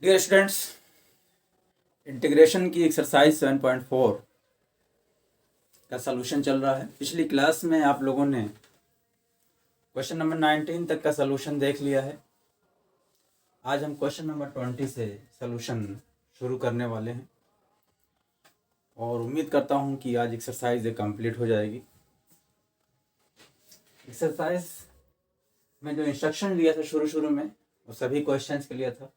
Dear students, integration की exercise 7.4 का solution चल रहा है। पिछली क्लास में आप लोगों ने क्वेश्चन नंबर 19 तक का सलूशन देख लिया है। आज हम क्वेश्चन नंबर 20 से सलूशन शुरू करने वाले हैं और उम्मीद करता हूं कि आज एक्सरसाइज कंप्लीट हो जाएगी। एक्सरसाइज में जो इंस्ट्रक्शन दिया था शुरू में वो सभी क्वेश्चंस के लिए था।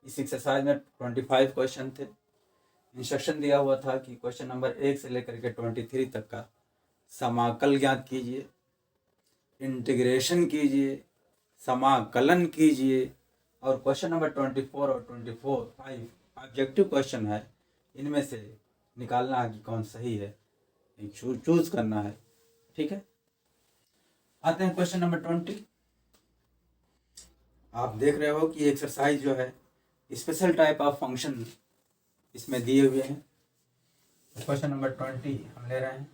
इस एक्सरसाइज में 25 क्वेश्चन थे। इंस्ट्रक्शन दिया हुआ था कि क्वेश्चन नंबर 1 से लेकर के 23 तक का समाकल ज्ञात कीजिए, इंटीग्रेशन कीजिए, समाकलन कीजिए और क्वेश्चन नंबर 24 और 5 ऑब्जेक्टिव क्वेश्चन है, इनमें से निकालना है कि कौन सही है, चूज करना है। ठीक है, आते हैं क्वेश्चन नंबर 20। आप देख रहे हो कि एक्सरसाइज जो है स्पेशल टाइप ऑफ फंक्शन इसमें दिए हुए हैं। क्वेश्चन नंबर 20 हम ले रहे हैं।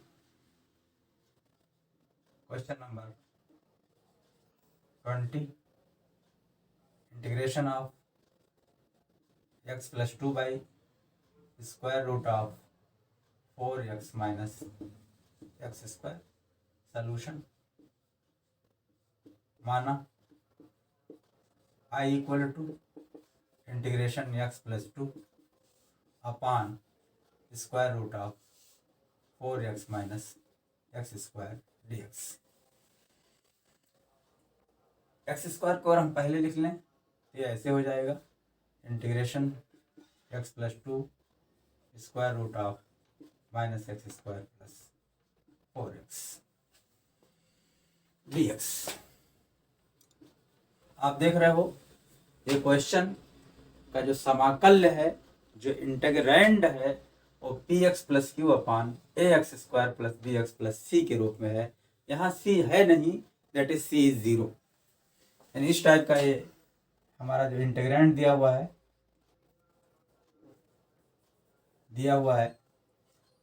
Question number 20, integration of x + 2 by square root of 4x - x square. Solution माना I = integration x + 2 upon square root of 4x - x square dx। x square को अगर हम पहले लिख लें तो ये ऐसे हो जाएगा, integration x + 2 square root of -x square + 4x dx। आप देख रहे हो ये क्वेश्चन का जो समाकल्य है, जो इंटीग्रैंड है, वो px + q upon ax square + bx + c के रूप में है। यहाँ c है नहीं, दैट इज c इज 0। यानी इस टाइप का ये हमारा जो इंटीग्रैंड दिया हुआ है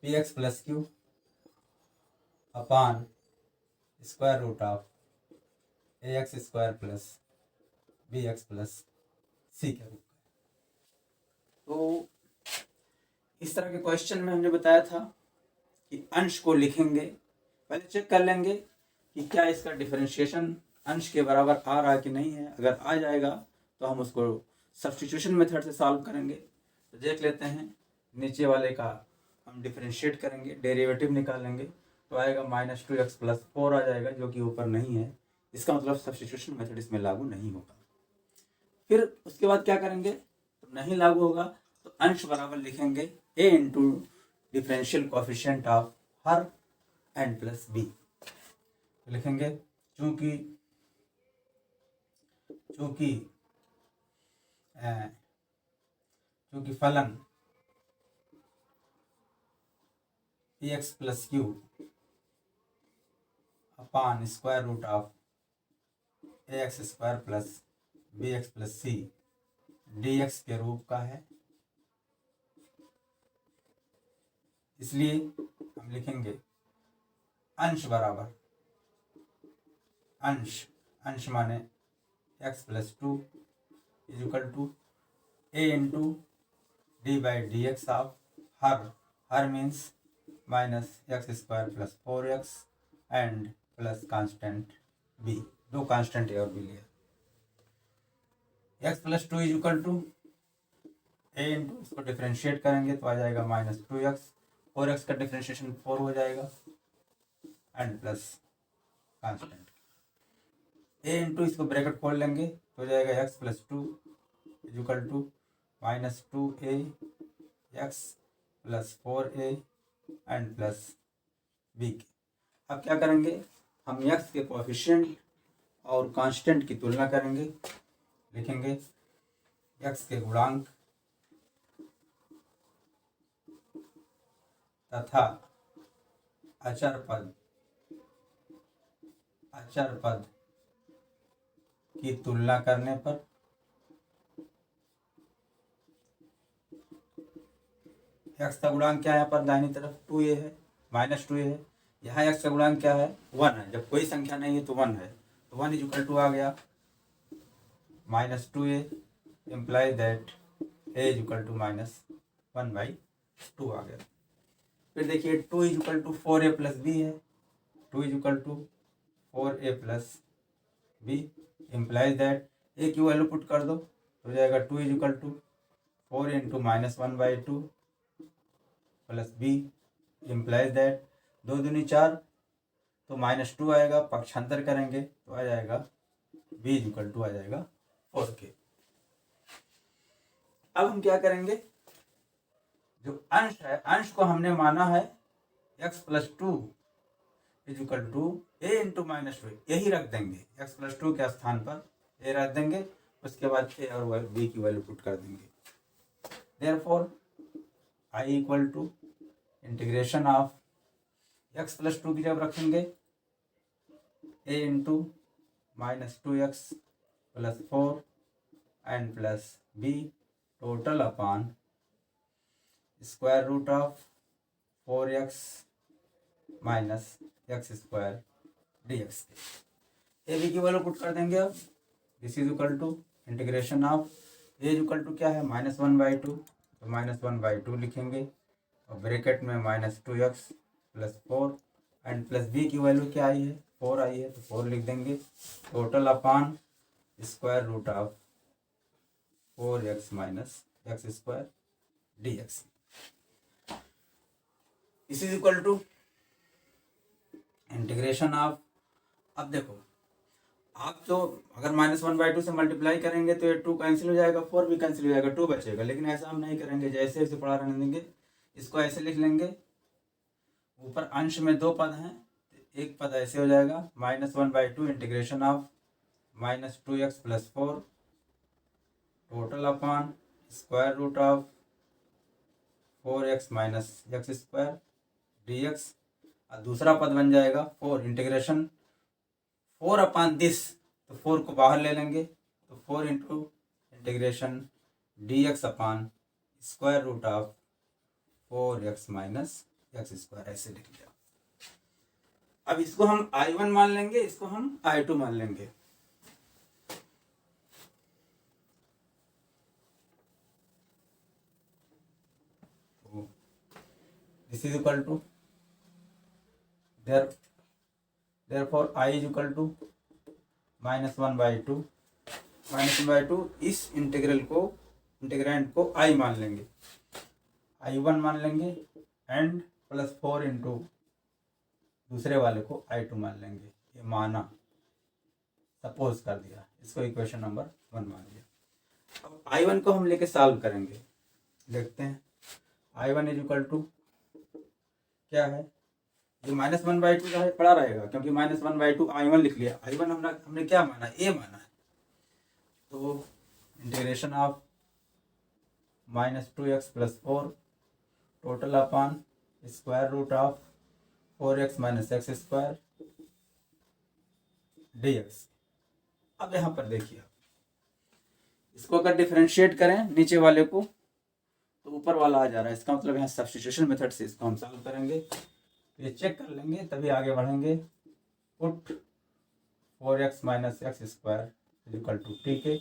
px + q upon square root of ax square + bx + c के रूप में। तो इस तरह के क्वेश्चन में हमने बताया था कि अंश को लिखेंगे, पहले चेक कर लेंगे कि क्या इसका डिफरेंशिएशन अंश के बराबर आ रहा है कि नहीं है। अगर आ जाएगा तो हम उसको सब्स्टिट्यूशन मेथड से सॉल्व करेंगे। तो देख लेते हैं, नीचे वाले का हम डिफरेंशिएट करेंगे, डेरिवेटिव निकालेंगे तो आएगा -2x + 4 आ जाएगा, जो कि ऊपर नहीं है। इसका मतलब सब्स्टिट्यूशन मेथड इसमें लागू नहीं होगा। फिर उसके बाद क्या करेंगे, तो नहीं लागू होगा तो अंश बराबर लिखेंगे a into differential coefficient of her n + b। तो लिखेंगे चूंकि फलन px + q upon square root of ax square + bx + c dx के रूप का है, इसलिए हम लिखेंगे अंश बराबर अंश माने x + 2 = a into d/dx of हर means -x square + 4x and plus constant b। दो कांस्टेंट ए और बी लिया। x + 2 = a इंटू, इसको डिफ्रेंशिएट करेंगे तो आ जाएगा -2x, 4x का डिफ्रेंशिएशन 4 हो जाएगा and plus constant a into, इसको ब्रैकेट खोल लेंगे तो हो जाएगा x + 2 = -2ax + 4a and plus b। अब क्या करेंगे, हम x के कोएफिशिएंट और कांस्टेंट की तुलना करेंगे। लिखेंगे x के गुणांक तथा अचर पद की तुलना करने पर x का गुणांक क्या है, यहाँ पर दाहिनी तरफ 2a है, -2a है। यहाँ x का गुणांक क्या है, 1 है। जब कोई संख्या नहीं है तो 1 है, तो 1 = 2 आ गया, -2a implies that a is equal to -1/2 आ गया। फिर देखिए 2 is equal to 4a plus b है, 2 is equal to 4a plus b implies that a की वैल्यू पुट कर दो तो हो जाएगा 2 is equal to 4 into -1/2 plus b implies that 2 दूनी 4 तो -2 आएगा, पक्षांतर करेंगे तो आ जाएगा b इज इक्वल टू आ जाएगा 4k। अब हम क्या करेंगे, जो अंश है अंश को हमने माना है x plus 2 is equal to A into -2, यही रख देंगे, x प्लस 2 के स्थान पर ए रख देंगे, उसके बाद ए और बी की वैल्यू पुट कर देंगे। Therefore i equal to integration of x plus 2 की जब रखेंगे a into -2x plus 4 and plus b total upon square root of 4x minus x square dx। A B की वैल्यू पुट कर देंगे। अब this is equal to integration of A is equal to क्या है -1/2, तो -1/2 लिखेंगे और bracket में -2x plus 4 and plus B की वैल्यू क्या आई है 4 आई है, तो 4 लिख देंगे total upon square root of 4x minus x square dx। This is equal to integration of, अब देखो आप तो अगर -1/2 से मल्टीप्लाई करेंगे तो ये 2 कैंसिल हो जाएगा, 4 भी कैंसिल हो जाएगा, 2 बचेगा, लेकिन ऐसा हम नहीं करेंगे, जैसे जैसे पढ़ा रहने देंगे। इसको ऐसे लिख लेंगे, ऊपर अंश में 2 पद हैं, एक पद ऐसे हो जाएगा -1/2 integration of -2x plus 4 total upon square root of 4x minus x square dx, और दूसरा पद बन जाएगा 4 इंटीग्रेशन 4 अपॉन दिस, तो 4 को बाहर ले लेंगे तो 4 into integration dx upon square root of 4x minus x square, ऐसे लिख लिया। अब इसको हम I1 मान लेंगे, इसको हम I2 मान लेंगे। This is equal to therefore I is equal to -1/2, इस इंटीग्रल को इंटीग्रेंड को I मान लेंगे, I1 मान लेंगे एंड प्लस 4 इंटू दूसरे वाले को I2 मान लेंगे। ये माना, सपोज कर दिया, इसको इक्वेशन नंबर 1 मान लिया। अब I1 को हम लेके सॉल्व करेंगे, देखते हैं। I1 इज इक्वल टू क्या है, ये -1/2 का पड़ा रहेगा, क्योंकि -1/2 I1 लिख लिया। I1 हमने क्या माना, a माना है, तो integration of -2x plus 4 total upon square root of 4x minus x square dx। अब यहाँ पर देखिए, इसको अगर डिफरेंशिएट करें नीचे वाले को तो ऊपर वाला आ जा रहा है, इसका मतलब यहाँ सब्स्टिट्यूशन मेथड से इसको हम सॉल्व करेंगे। तो ये चेक कर लेंगे तभी आगे बढ़ेंगे। Put 4x minus x square is equal to T के।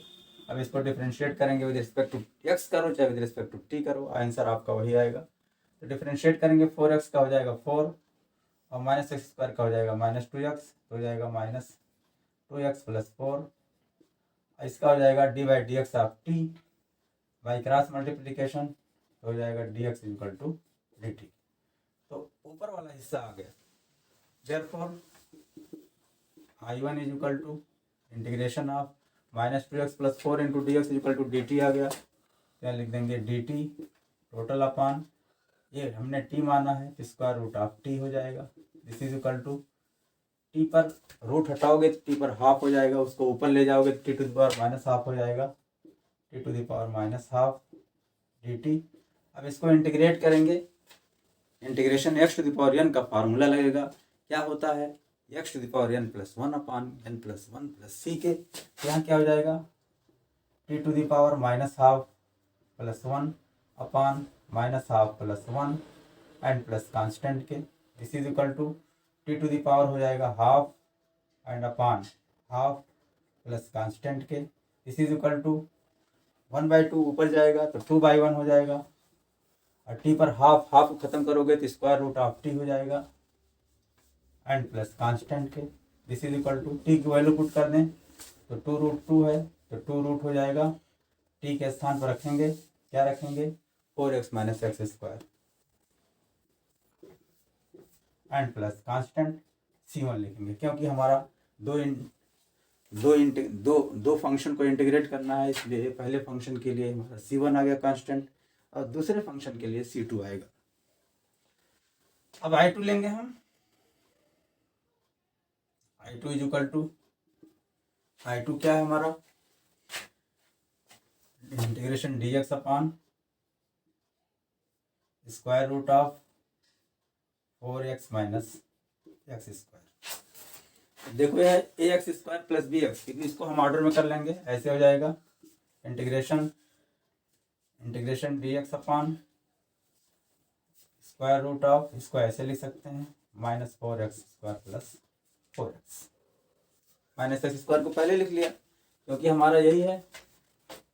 अब इसको डिफरेंशिएट करेंगे विद रिस्पेक्ट टू x करो चाहे विद रिस्पेक्ट टू t करो, आंसर आपका वही आएगा। तो डिफरेंशिएट करेंगे 4x का हो जाएगा 4 और माइनस एक्स स्क्वायर का हो जाएगा -2x, तो हो जाएगा -2x प्लस 4, इसका हो जाएगा d/dx of t by cross multiplication, तो हो जाएगा dx इक्वल टू dt। तो ऊपर वाला हिस्सा आ गया। Therefore I1 is equal to integration of -2x plus 4 into dx equal to dt आ गया। क्या लिख देंगे dt टोटल अपॉन, ये हमने t माना है तो स्क्वायर रूट ऑफ t हो जाएगा। This is equal to t पर रूट हटाओगे तो t पर हाफ हो जाएगा, उसको ऊपर ले जाओगे तो t to the power minus half हो जाएगा, t to the power minus half dt। अब इसको इंटीग्रेट करेंगे, integration x to the power n का फार्मूला लगेगा, क्या होता है x to the power n plus 1 upon n plus 1 plus c के। यहाँ क्या हो जाएगा t to the power minus half plus 1 upon minus half plus 1 and plus constant के। This is equal to t to the power हो जाएगा half and upon half plus constant के। This is equal to 1/2 ऊपर जाएगा तो 2/1 हो जाएगा, और टी पर हाफ हाफ खत्म करोगे तो स्क्वायर रूट ऑफ टी हो जाएगा, एंड प्लस कांस्टेंट के this is equal to t की वैल्यू पुट कर दें तो 2√2 है तो 2 रूट हो जाएगा, टी के स्थान पर रखेंगे क्या रखेंगे 4x minus x square, and plus constant C1 लिखेंगे, क्योंकि हमारा दो फंक्शन को इंटीग्रेट करना है, इसलिए पहले फंक्शन के लिए हमारा C1 आ गया कांस्टेंट और दूसरे फंक्शन के लिए C2 आएगा। अब I2 लेंगे हम, I2 is equal to I2 क्या है हमारा integration dx upon square root of 4x minus x square. देखो यह ax स्क्वायर प्लस bx, क्योंकि इसको हम ऑर्डर में कर लेंगे, ऐसे हो जाएगा integration dx upon square root of, इसको ऐसे लिख सकते हैं minus 4x square plus 4x, minus x square को पहले लिख लिया क्योंकि हमारा यही है,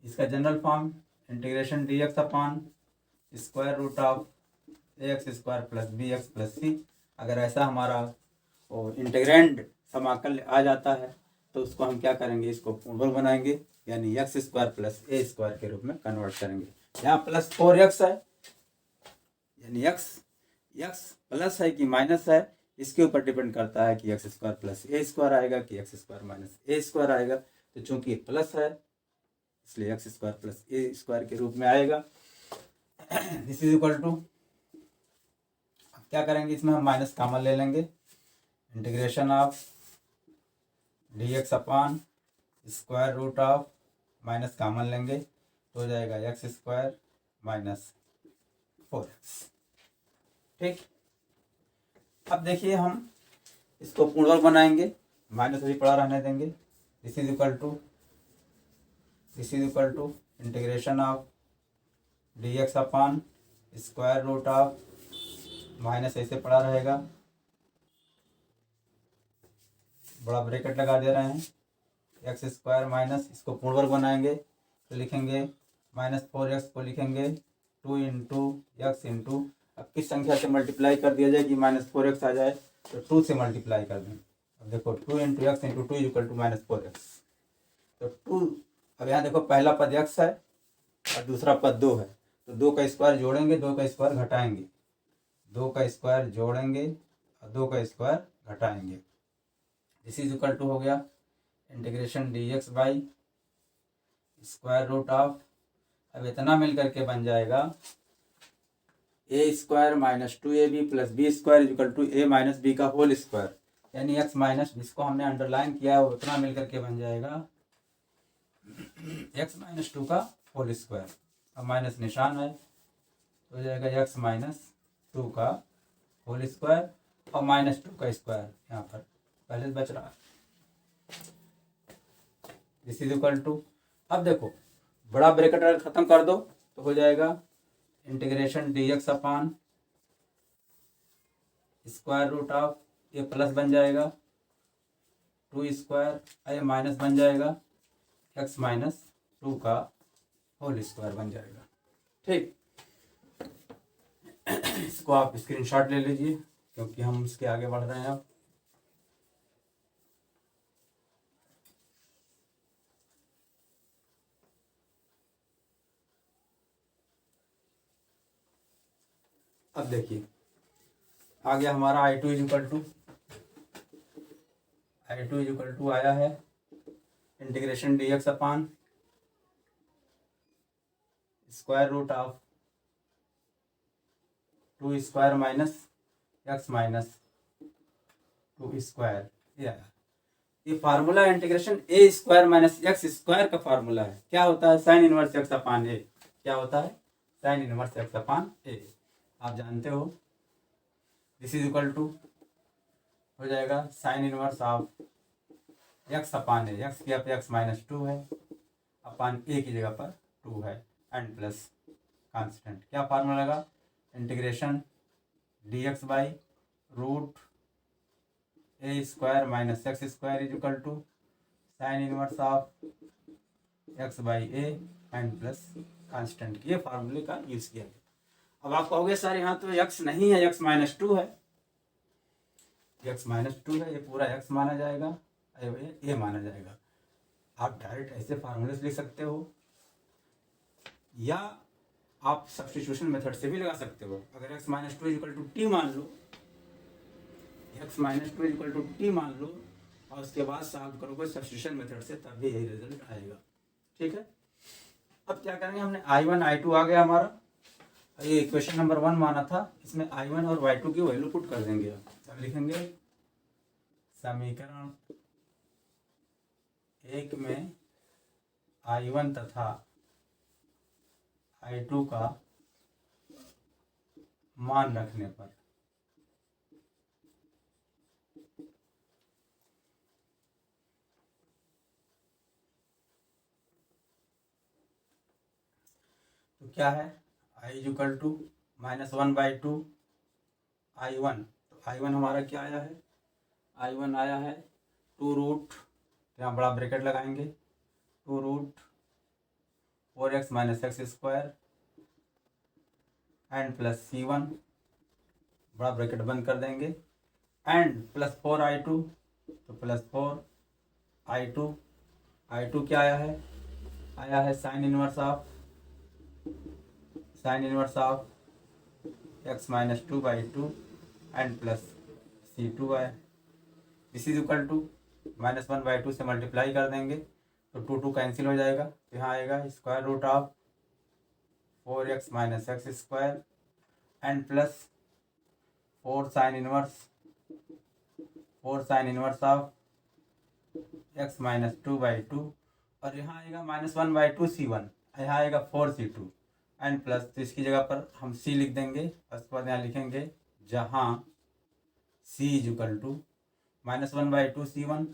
इसका general form integration dx upon square root of ax square plus bx plus c। अगर ऐसा हमारा इंटीग्रेंड समाकल आ जाता है तो उसको हम क्या करेंगे, इसको पूर्णवर्ग बनाएंगे, यानी एक्स स्क्वायर प्लस ए स्क्वायर के रूप में कन्वर्ट करेंगे। यहाँ प्लस 4x है, यानी एक्स प्लस है कि माइनस है, इसके ऊपर डिपेंड करता है कि एक्स स्क्वायर प्लस ए स्क्वायर आएगा कि x square minus a square आएगा। तो चूंकि प्लस है इसलिए एक्स स्क्वायर प्लस ए स्क्वायर के रूप में आएगा। दिस इज इक्वल टू, क्या करेंगे इसमें हम माइनस कॉमन ले लेंगे, integration of dx upon square root of minus common लेंगे तो हो जाएगा एक्स स्क्वायर माइनस 4x। ठीक, अब देखिए हम इसको पूर्णवर्ग बनाएंगे, माइनस अभी पड़ा रहने देंगे। This is equal to integration of dx upon square root of, minus ऐसे पड़ा रहेगा, बड़ा ब्रैकेट लगा दे रहे हैं, एक्स स्क्वायर माइनस, इसको पूर्णवर्ग बनाएंगे तो लिखेंगे माइनस 4x को लिखेंगे 2 इंटू एक्स इंटू, अब किस संख्या से मल्टीप्लाई कर दिया जाए कि माइनस 4x आ जाए, तो 2 से मल्टीप्लाई कर दें। अब देखो 2 into x into 2 equal to minus 4x, तो 2, अब यहाँ देखो पहला पद x है और दूसरा पद 2 है, तो 2 का स्क्वायर जोड़ेंगे 2 का स्क्वायर घटाएंगे, 2 का स्क्वायर जोड़ेंगे और 2 का स्क्वायर घटाएंगे। दिस इज इक्वल टू हो गया integration dx by square root of, अब इतना मिल करके बन जाएगा a square minus 2ab plus b square equal to a minus b का होल स्क्वायर, यानी एक्स माइनस, जिसको हमने अंडरलाइन किया है वो उतना मिल करके बन जाएगा एक्स माइनस 2 का होल स्क्वायर, अब माइनस निशान है तो हो जाएगा एक्स माइनस 2 का होल स्क्वायर और माइनस 2 का स्क्वायर यहाँ पर पहले बच रहा है। दिस इज इक्वल टू, अब देखो बड़ा ब्रैकेट अगर खत्म कर दो तो हो जाएगा integration dx upon square root of, ये प्लस बन जाएगा 2 स्क्वायर, ये माइनस बन जाएगा x माइनस 2 का होल स्क्वायर बन जाएगा। ठीक, इसको आप स्क्रीनशॉट ले लीजिए क्योंकि हम इसके आगे बढ़ रहे हैं। अब देखिए आ गया हमारा I2 इज इक्वल टू आया है integration dx upon square root of 2 square minus x minus 2 square, ये formula integration a square minus x square का फार्मूला है। क्या होता है, sine inverse x upon a, क्या होता है sine inverse x upon a, आप जानते हो। दिस इज इक्वल टू हो जाएगा sine inverse of x upon A, x की जगह एक्स माइनस 2 है अपॉन ए की जगह पर 2 है, एंड प्लस कांस्टेंट, क्या फार्मूला लगा integration dx by root a square minus x square is equal to sine inverse of x by a and plus constant, ये फार्मूले का यूज किया गया। अब आप कहोगे सर यहाँ तो x नहीं है, x माइनस टू है, x माइनस टू है, ये पूरा x माना जाएगा, ये माना जाएगा। आप डायरेक्ट ऐसे फार्मूले लिख सकते हो, या आप सब्स्टिट्यूशन मेथड से भी लगा सकते हो। अगर x minus two equal to t मान लो, x minus two equal to t मान लो, और उसके बाद सॉल्व करोगे सब्स्टिट्यूशन मेथड से, तब भी यही रिजल्ट आएगा। ठीक है, अब क्या करेंगे, हमने I1 I2 आ गया हमारा, ये इक्वेशन नंबर 1 माना था, इसमें I1 और Y2 की वैल्यू पुट कर देंगे। अब लिखेंगे समीकरण 1 में I1 तथा I2 का मान रखने पर तो क्या है, I इक्वल टू -1/2 I1, तो I1 हमारा क्या आया है, I1 आया है 2 रूट, यहाँ बड़ा ब्रैकेट लगाएंगे, 2 root 4x minus x square and plus C1, बड़ा ब्रैकेट बंद कर देंगे, एंड प्लस 4I2, तो प्लस 4I2, I2 क्या आया है sine inverse of x minus 2/2 and plus C2 आया। दिस इज इक्वल टू -1/2 से मल्टीप्लाई कर देंगे तो 2 कैंसिल हो जाएगा, तो यहाँ आएगा square root of 4x minus x square and plus 4 sine inverse of x minus 2/2, और यहाँ आएगा -1/2 C1, यहाँ आएगा 4 C2 एंड प्लस, तो इसकी जगह पर हम C लिख देंगे, उसके बाद यहाँ लिखेंगे जहाँ C is equal to -1/2 C1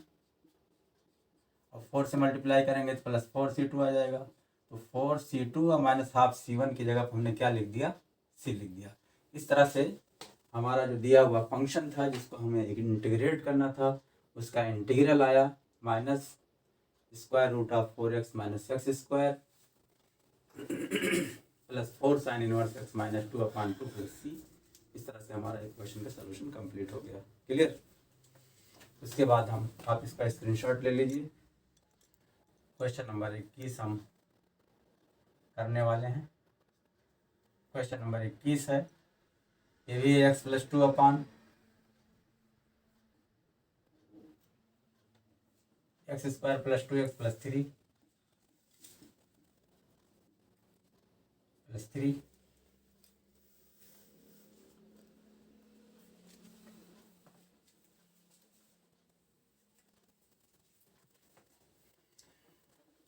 और 4 से मल्टीप्लाई करेंगे तो प्लस 4 C2 आ जाएगा, तो 4 C2 और -1/2 C1 की जगह पर हमने क्या लिख दिया, C लिख दिया। इस तरह से हमारा जो दिया हुआ फंक्शन था जिसको हमें इंटीग्रेट करना था, उसका इंटीग्रल आया minus square root of 4x minus x square plus 4 sine inverse x minus 2/2 plus C। इस तरह से हमारा इक्वेशन का सलूशन कंप्लीट हो गया। क्लियर, उसके बाद आप इसका स्क्रीनशॉट ले लीजिए। क्वेश्चन नंबर 21 हम करने वाले हैं। क्वेश्चन नंबर 21 है, ये भी x plus 2 upon x square plus 2x plus 3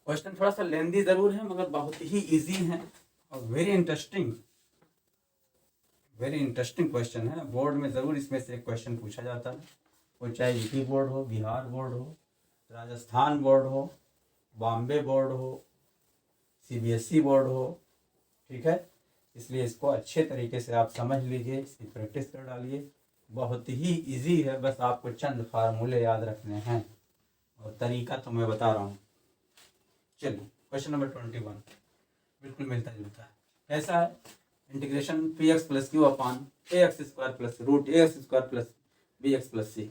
question थोड़ा सा लेंदी जरूर है मगर बहुत ही इजी है और वेरी इंटरेस्टिंग क्वेश्चन है। बोर्ड में ज़रूर इसमें से एक क्वेश्चन पूछा जाता है, वो चाहे यूपी बोर्ड हो, बिहार बोर्ड हो, राजस्थान बोर्ड हो, बॉम्बे बोर्ड हो, CBSE बोर्ड हो। ठीक है, इसलिए इसको अच्छे तरीके से आप समझ लीजिए, इसकी प्रैक्टिस कर डालिए। बहुत ही इजी है, बस आपको चंद फार्मूले याद रखने हैं और तरीका तो मैं बता रहा हूँ। चलिए क्वेश्चन नंबर 21 बिल्कुल मिलता जुलता है। ऐसा है, integration px plus q upon ax square plus root ax square plus bx plus c।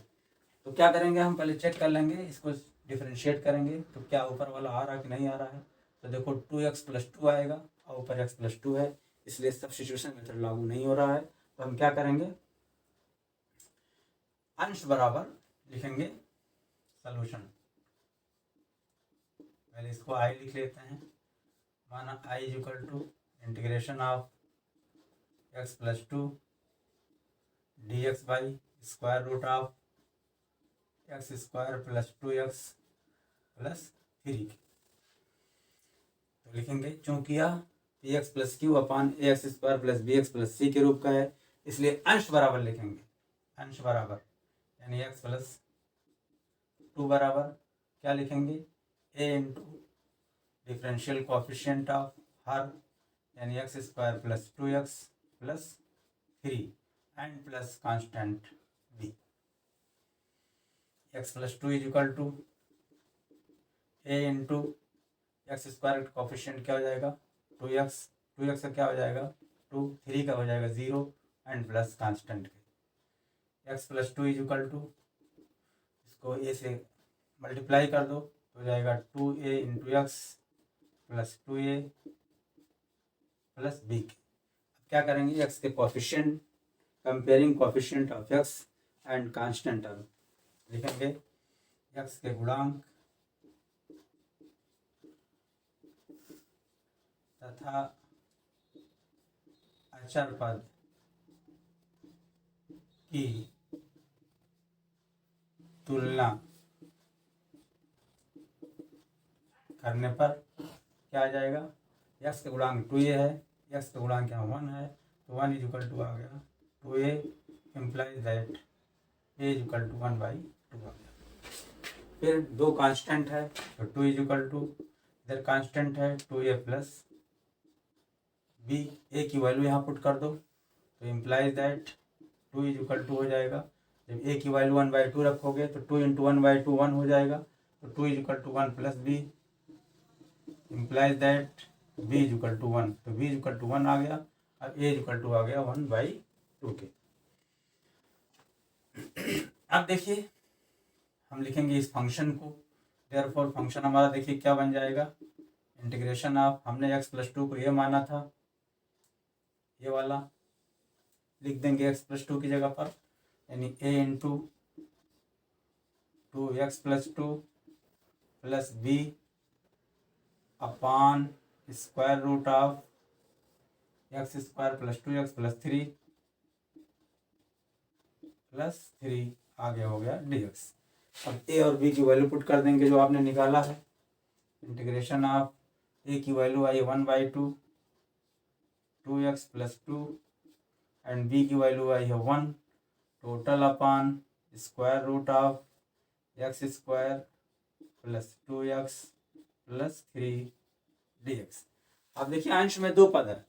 तो क्या करेंगे, हम पहले चेक कर लेंगे, इसको डिफरेंशिएट करेंगे तो क्या ऊपर वाला आ रहा है कि नहीं आ रहा है। तो देखो 2x प्लस 2 आएगा और ऊपर x प्लस 2 है, इसलिए सब्स्टिट्यूशन मेथड लागू नहीं हो रहा है। तो हम क्या करेंगे, अंश बराबर लिखेंगे सॉल्यूशन। पहले इसको i लिख लेते हैं, माना i is equal to integration of x plus 2 dx by square root of x square plus 2x plus 3। तो लिखेंगे चूंकि यह px plus q upon ax square plus bx plus c के रूप का है, इसलिए अंश बराबर लिखेंगे, अंश बराबर यानी x प्लस 2 बराबर क्या लिखेंगे, a into differential coefficient of हर यानी x square plus 2x plus 3 and plus constant b। x plus 2 is equal to a into x square का कोफिशिएंट क्या हो जाएगा 2x, 2x का क्या हो जाएगा 2, 3 का हो जाएगा 0 एंड प्लस कांस्टेंट के x plus 2 is equal to, इसको a से मल्टीप्लाई कर दो तो हो जाएगा 2a into x plus 2a plus b के। क्या करेंगे x के coefficient, comparing coefficient of x and constant term, लिखेंगे x के गुणांक तथा अचर पद की तुलना करने पर क्या आ जाएगा, x के गुणांक 2a है, x का गुणांक यहाँ 1 है, तो 1 इज इक्वल टू आ गया 2a implies that a is equal to 1/2 आ गया। फिर दो कांस्टेंट है तो 2 इज इक्वल टू, इधर कांस्टेंट है 2a प्लस बी, ए की वैल्यू यहाँ पुट कर दो तो implies that 2 is equal to हो जाएगा, जब ए की वैल्यू 1/2 रखोगे तो 2 इंटू 1/2 1 हो जाएगा, तो 2 is equal to 1 plus b implies that b is equal to 1, तो b इज इक्वल टू 1 आ गया। अब a इज इक्वल टू आ गया 1/2 के। अब देखिए हम लिखेंगे इस फंक्शन को, देयरफॉर फंक्शन हमारा देखिए क्या बन जाएगा, इंटीग्रेशन ऑफ, हमने x प्लस 2 को ये माना था, ये वाला लिख देंगे x प्लस 2 की जगह पर, यानी a into 2x plus 2 plus b upon square root of x square plus 2x plus 3 आगे हो गया dx। अब a और b की वैल्यू पुट कर देंगे जो आपने निकाला है, इंटीग्रेशन ऑफ a की वैल्यू आई 1/2 2x प्लस 2 एंड b की वैल्यू आई है 1, total upon square root of x square plus 2x plus 3 dx। अब देखिए अंश में दो पद है,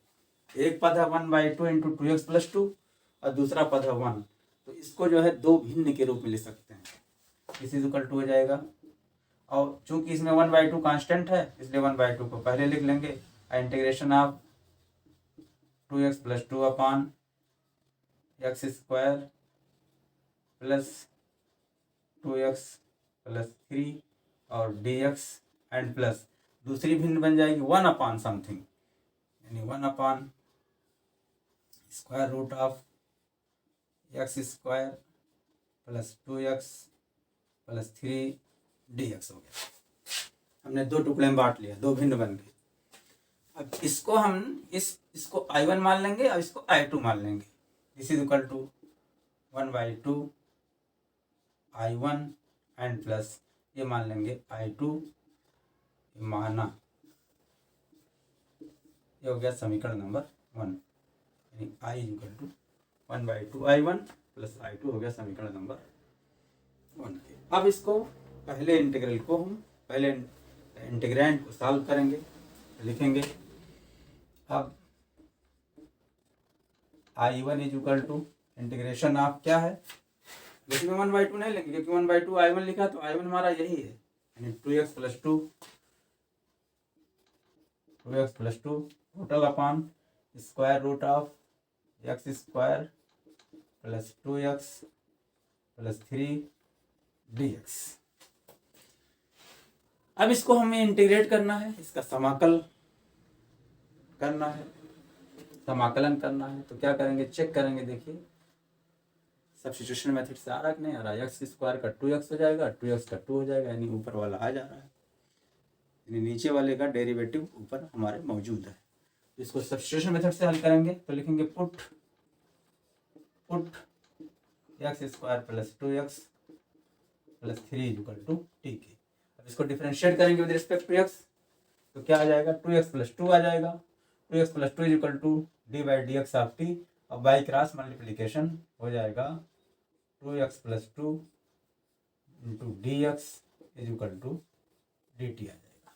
एक पद है 1/2 इंटू 2x प्लस 2 और दूसरा पद है 1, तो इसको जो है दो भिन्न के रूप में लिख सकते हैं, इस इज इक्वल टू हो जाएगा, और चूंकि इसमें 1/2 कांस्टेंट है इसलिए 1/2 को पहले लिख लेंगे, integration of 2x plus 2 upon x square plus 2x plus 3 और dx एंड प्लस दूसरी भिन्न बन जाएगी 1 अपॉन समथिंग, यानी 1 upon square root of x square plus 2x plus 3 dx हो गया। हमने दो टुकड़े में बांट लिया, दो भिन्न बन गए। अब इसको हम इसको I1 मान लेंगे और इसको I2 मान लेंगे, this is equal to 1/2 I1 and plus ये मान लेंगे I2 माना, ये हो गया समीकरण नंबर 1, यानी I is equal to 1/2 I1 plus I2 हो गया समीकरण नंबर 1 के। अब इसको पहले इंटीग्रल को हम पहले इंटीग्रेंड को सॉल्व करेंगे, लिखेंगे अब I1 is equal to integration of क्या है, लेकिन 1/2 नहीं लेंगे क्योंकि 1/2 I1 लिखा तो I1 हमारा यही है, यानी 2x plus 2 total upon square root of x square plus 2x plus 3 dx। अब इसको हमें इंटीग्रेट करना है, इसका समाकलन करना है, तो क्या करेंगे चेक करेंगे, देखिए सब्स्टिट्यूशन मेथड से आ रहा है कि नहीं आ रहा है, एक्स स्क्वायर का 2x हो जाएगा, 2x का 2 हो जाएगा, यानी ऊपर वाला आ जा रहा है, यानी नीचे वाले का डेरिवेटिव ऊपर हमारे मौजूद है। तो इसको सब्स्टिट्यूशन मेथड से हल करेंगे तो लिखेंगे put x square plus 2x plus 3 equal to T के। अब इसको डिफरेंशिएट करेंगे विद रिस्पेक्ट टू एक्स, तो क्या आ जाएगा 2x प्लस 2 आ जाएगा, 2x plus 2 equal to d/dx of t, अब बाई क्रॉस मल्टीप्लीकेशन हो जाएगा 2x plus 2 into dx is equal to dt आ जाएगा।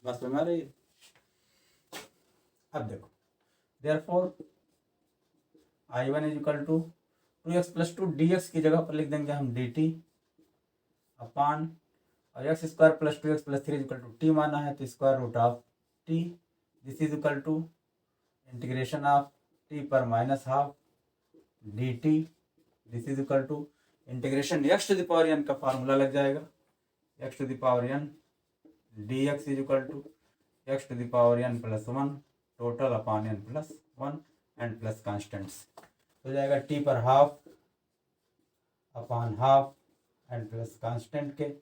बस में आ रही है। अब देखो therefore I1 is equal to 2x plus 2 dx की जगह पर लिख देंगे हम dt अपॉन और x square plus 2x plus 3 equal to t माना है, तो square root of t this is equal to integration of t पर minus half d t this is equal to integration x to the power n का formula लग जाएगा, x to the power n d x is equal to x to the power n plus 1 total upon n plus 1 and plus constants हो जाएगा t पर half upon half and plus constant के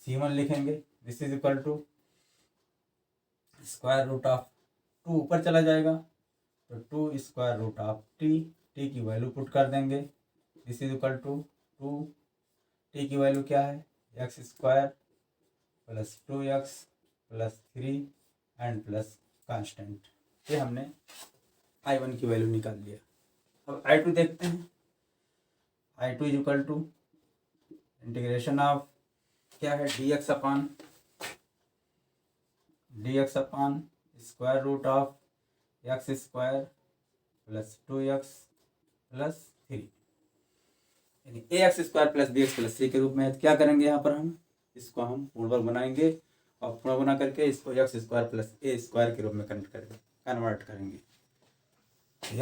C1 लिखेंगे this is equal to square root of 2 ऊपर चला जाएगा तो 2 square root of t की वैल्यू पुट कर देंगे this is equal to 2 t की वैल्यू क्या है x square plus 2x plus 3 and plus constant. ये हमने I1 की वैल्यू निकाल लिया। अब I2 देखते हैं। I2 is equal to integration of क्या है dx upon square root of x square plus 2x plus 3 यानी ax square plus bx plus 3 के रूप में है। क्या करेंगे यहाँ पर हम इसको हम पूर्णवर्ग बनाएंगे और पूर्ण बना करके इसको एक्स स्क्वायर प्लस ए स्क्वायर के रूप में कन्वर्ट करेंगे।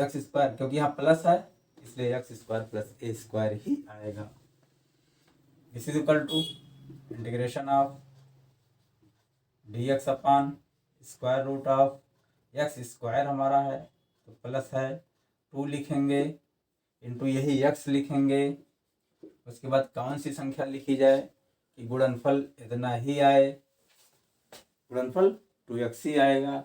एक्स स्क्वायर क्योंकि यहाँ प्लस है इसलिए एक्स स्क्वायर प्लस ए स्क्वायर ही आएगा। This is equal to integration of dx upon square root of x square हमारा है तो प्लस है 2 लिखेंगे इंटू यही x लिखेंगे। उसके बाद कौन सी संख्या लिखी जाए कि गुणनफल इतना ही आए, गुणनफल 2x ही आएगा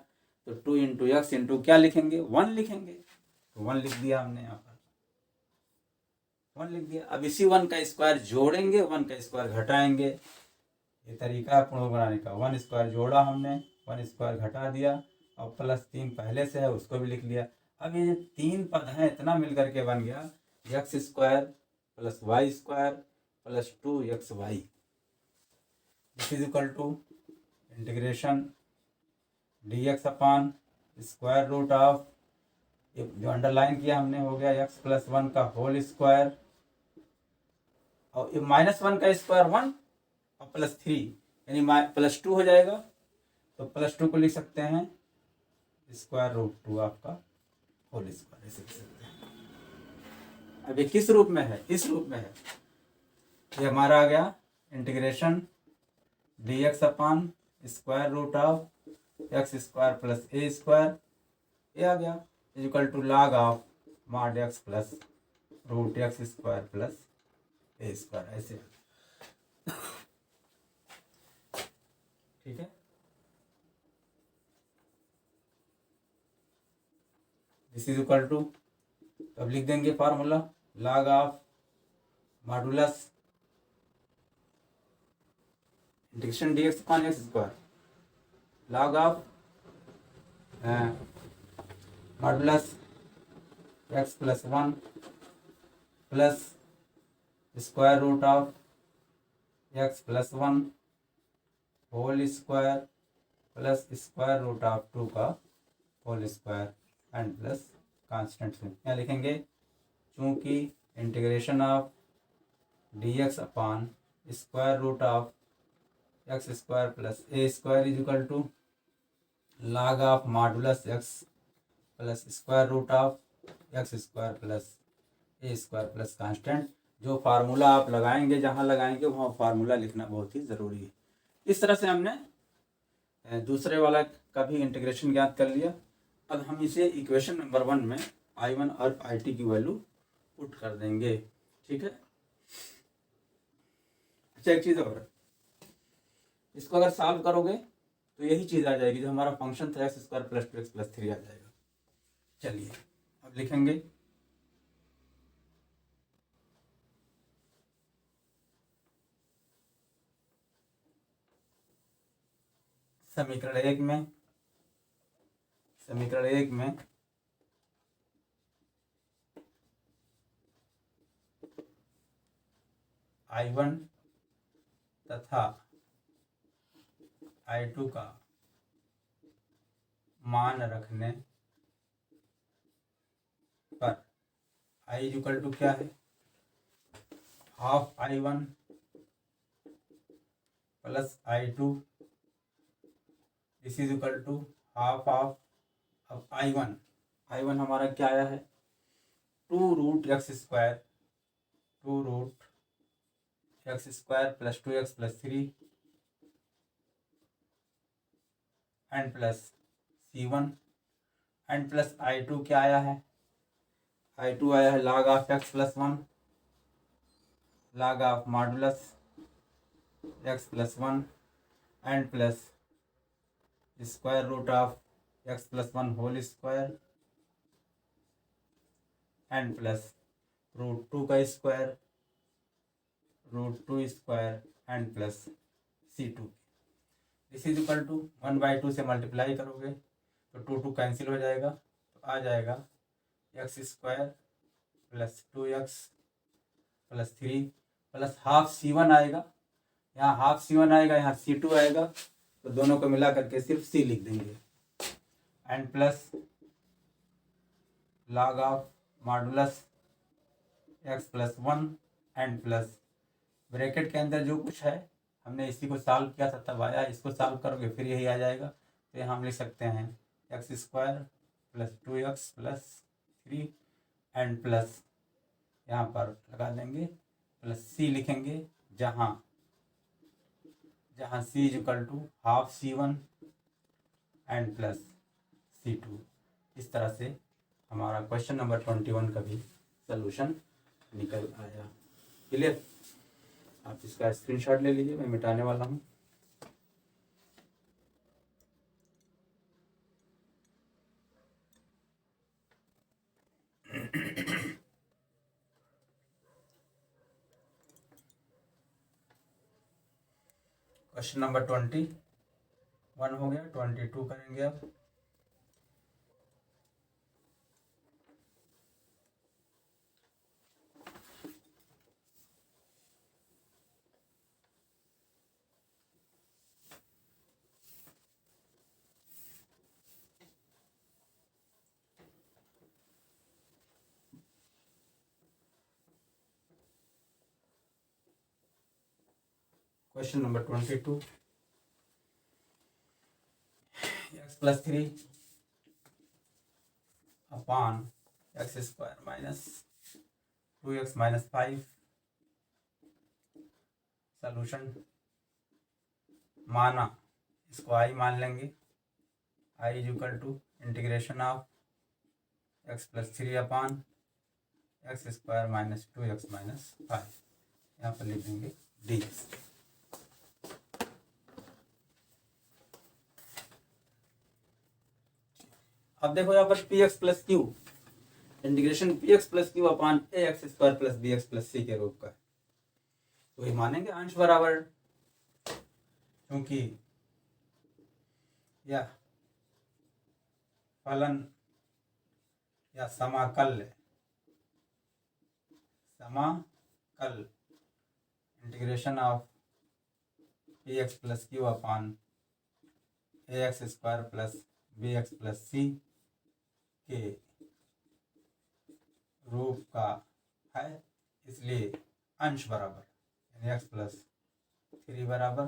तो 2 इंटू एक्स इंटू क्या लिखेंगे 1 लिखेंगे तो 1 लिख दिया हमने यहाँ पर 1 लिख दिया। अब इसी 1 का स्क्वायर जोड़ेंगे 1 का स्क्वायर घटाएंगे, ये तरीका है पूर्ण बनाने का। 1 स्क्वायर जोड़ा हमने 1 स्क्वायर घटा दिया और प्लस 3 पहले से है उसको भी लिख लिया। अब ये 3 पद हैं इतना मिल करके बन गया x square plus y square plus 2xy this is equal to integration dx upon square root of जो अंडरलाइन किया हमने हो गया x प्लस 1 का होल स्क्वायर और माइनस 1 का स्क्वायर 1 और प्लस 3 यानी प्लस 2 हो जाएगा तो प्लस 2 को लिख सकते हैं स्क्वायर रूट 2 आपका होल स्क्वायर ऐसे लिख सकते हैं। अब ये किस रूप में है, इस रूप में है। ये हमारा आ गया integration dx upon square root of x square plus A square ये आ गया equal to log of mod x plus root x square plus A square ऐसे। ठीक है, दिस इज इक्वल टू अब लिख देंगे formula log of modulus integration dx upon x square log of modulus x plus 1 plus square root of x plus 1 whole square plus square root of 2 का whole square and plus constant में क्या लिखेंगे चूंकि integration of dx upon square root of x square plus A square is equal to log of modulus x plus square root of x square plus A square plus constant. जो formula आप लगाएंगे जहाँ लगाएंगे वहाँ formula लिखना बहुत ही ज़रूरी है। इस तरह से हमने दूसरे वाला का भी इंटीग्रेशन ज्ञात कर लिया। अब हम इसे इक्वेशन नंबर 1 में I1 और IT की वैल्यू पुट कर देंगे। ठीक है, अच्छा एक चीज़ और, इसको अगर सॉल्व करोगे तो यही चीज़ आ जाएगी जो हमारा फंक्शन था x square plus 2x plus 3 आ जाएगा। चलिए अब लिखेंगे समीकरण एक में I1 तथा I2 का मान रखने पर I इक्वल टू क्या है half I1 plus I2 this is equal to half of अब I1 हमारा क्या आया है 2√x² 2√x² plus 2x plus 3 and plus C1 and plus I2 क्या आया है I2 आया है log of x plus 1 log of modulus x plus 1 and plus square root of x plus 1 whole square and plus √2 का square √2 square and plus C2 this is equal to 1/2 से multiply करोगे तो 2 cancel हो जाएगा तो आ जाएगा x² plus 2x plus 3 plus half C1 आएगा, यहाँ हाफ C1 आएगा, यहाँ C2 आएगा, तो दोनों को मिला करके सिर्फ C लिख देंगे and plus log of modulus x plus 1 and plus bracket के अंदर जो कुछ है हमने इसी को सॉल्व किया था तब आया, इसको सॉल्व करोगे फिर यही आ जाएगा। तो हम लिख सकते हैं x² plus 2x plus 3 and plus यहाँ पर लगा देंगे प्लस C लिखेंगे जहाँ C is equal to half C1 and plus C2। इस तरह से हमारा क्वेश्चन नंबर 21 का भी सलूशन निकल आया। क्लियर? आप इसका स्क्रीनशॉट ले लीजिए, मैं मिटाने वाला हूँ। क्वेश्चन नंबर 21 हो गया, 22 करेंगे अब। Question number 22 x plus 3 upon x² minus 2x minus 5 solution माना, इसको I मान लेंगे। I is equal to integration of x plus 3 upon x² minus 2x minus 5, यहाँ पर लिख देंगे dx। अब देखो यहाँ पर px plus Q integration px plus Q upon ax² plus bx plus c के रूप का, तो ये मानेंगे अंश बराबर, क्योंकि यह फलन या समाकल integration of px plus Q upon ax² plus bx plus c के रूप का है, इसलिए अंश बराबर यानी x प्लस 3 बराबर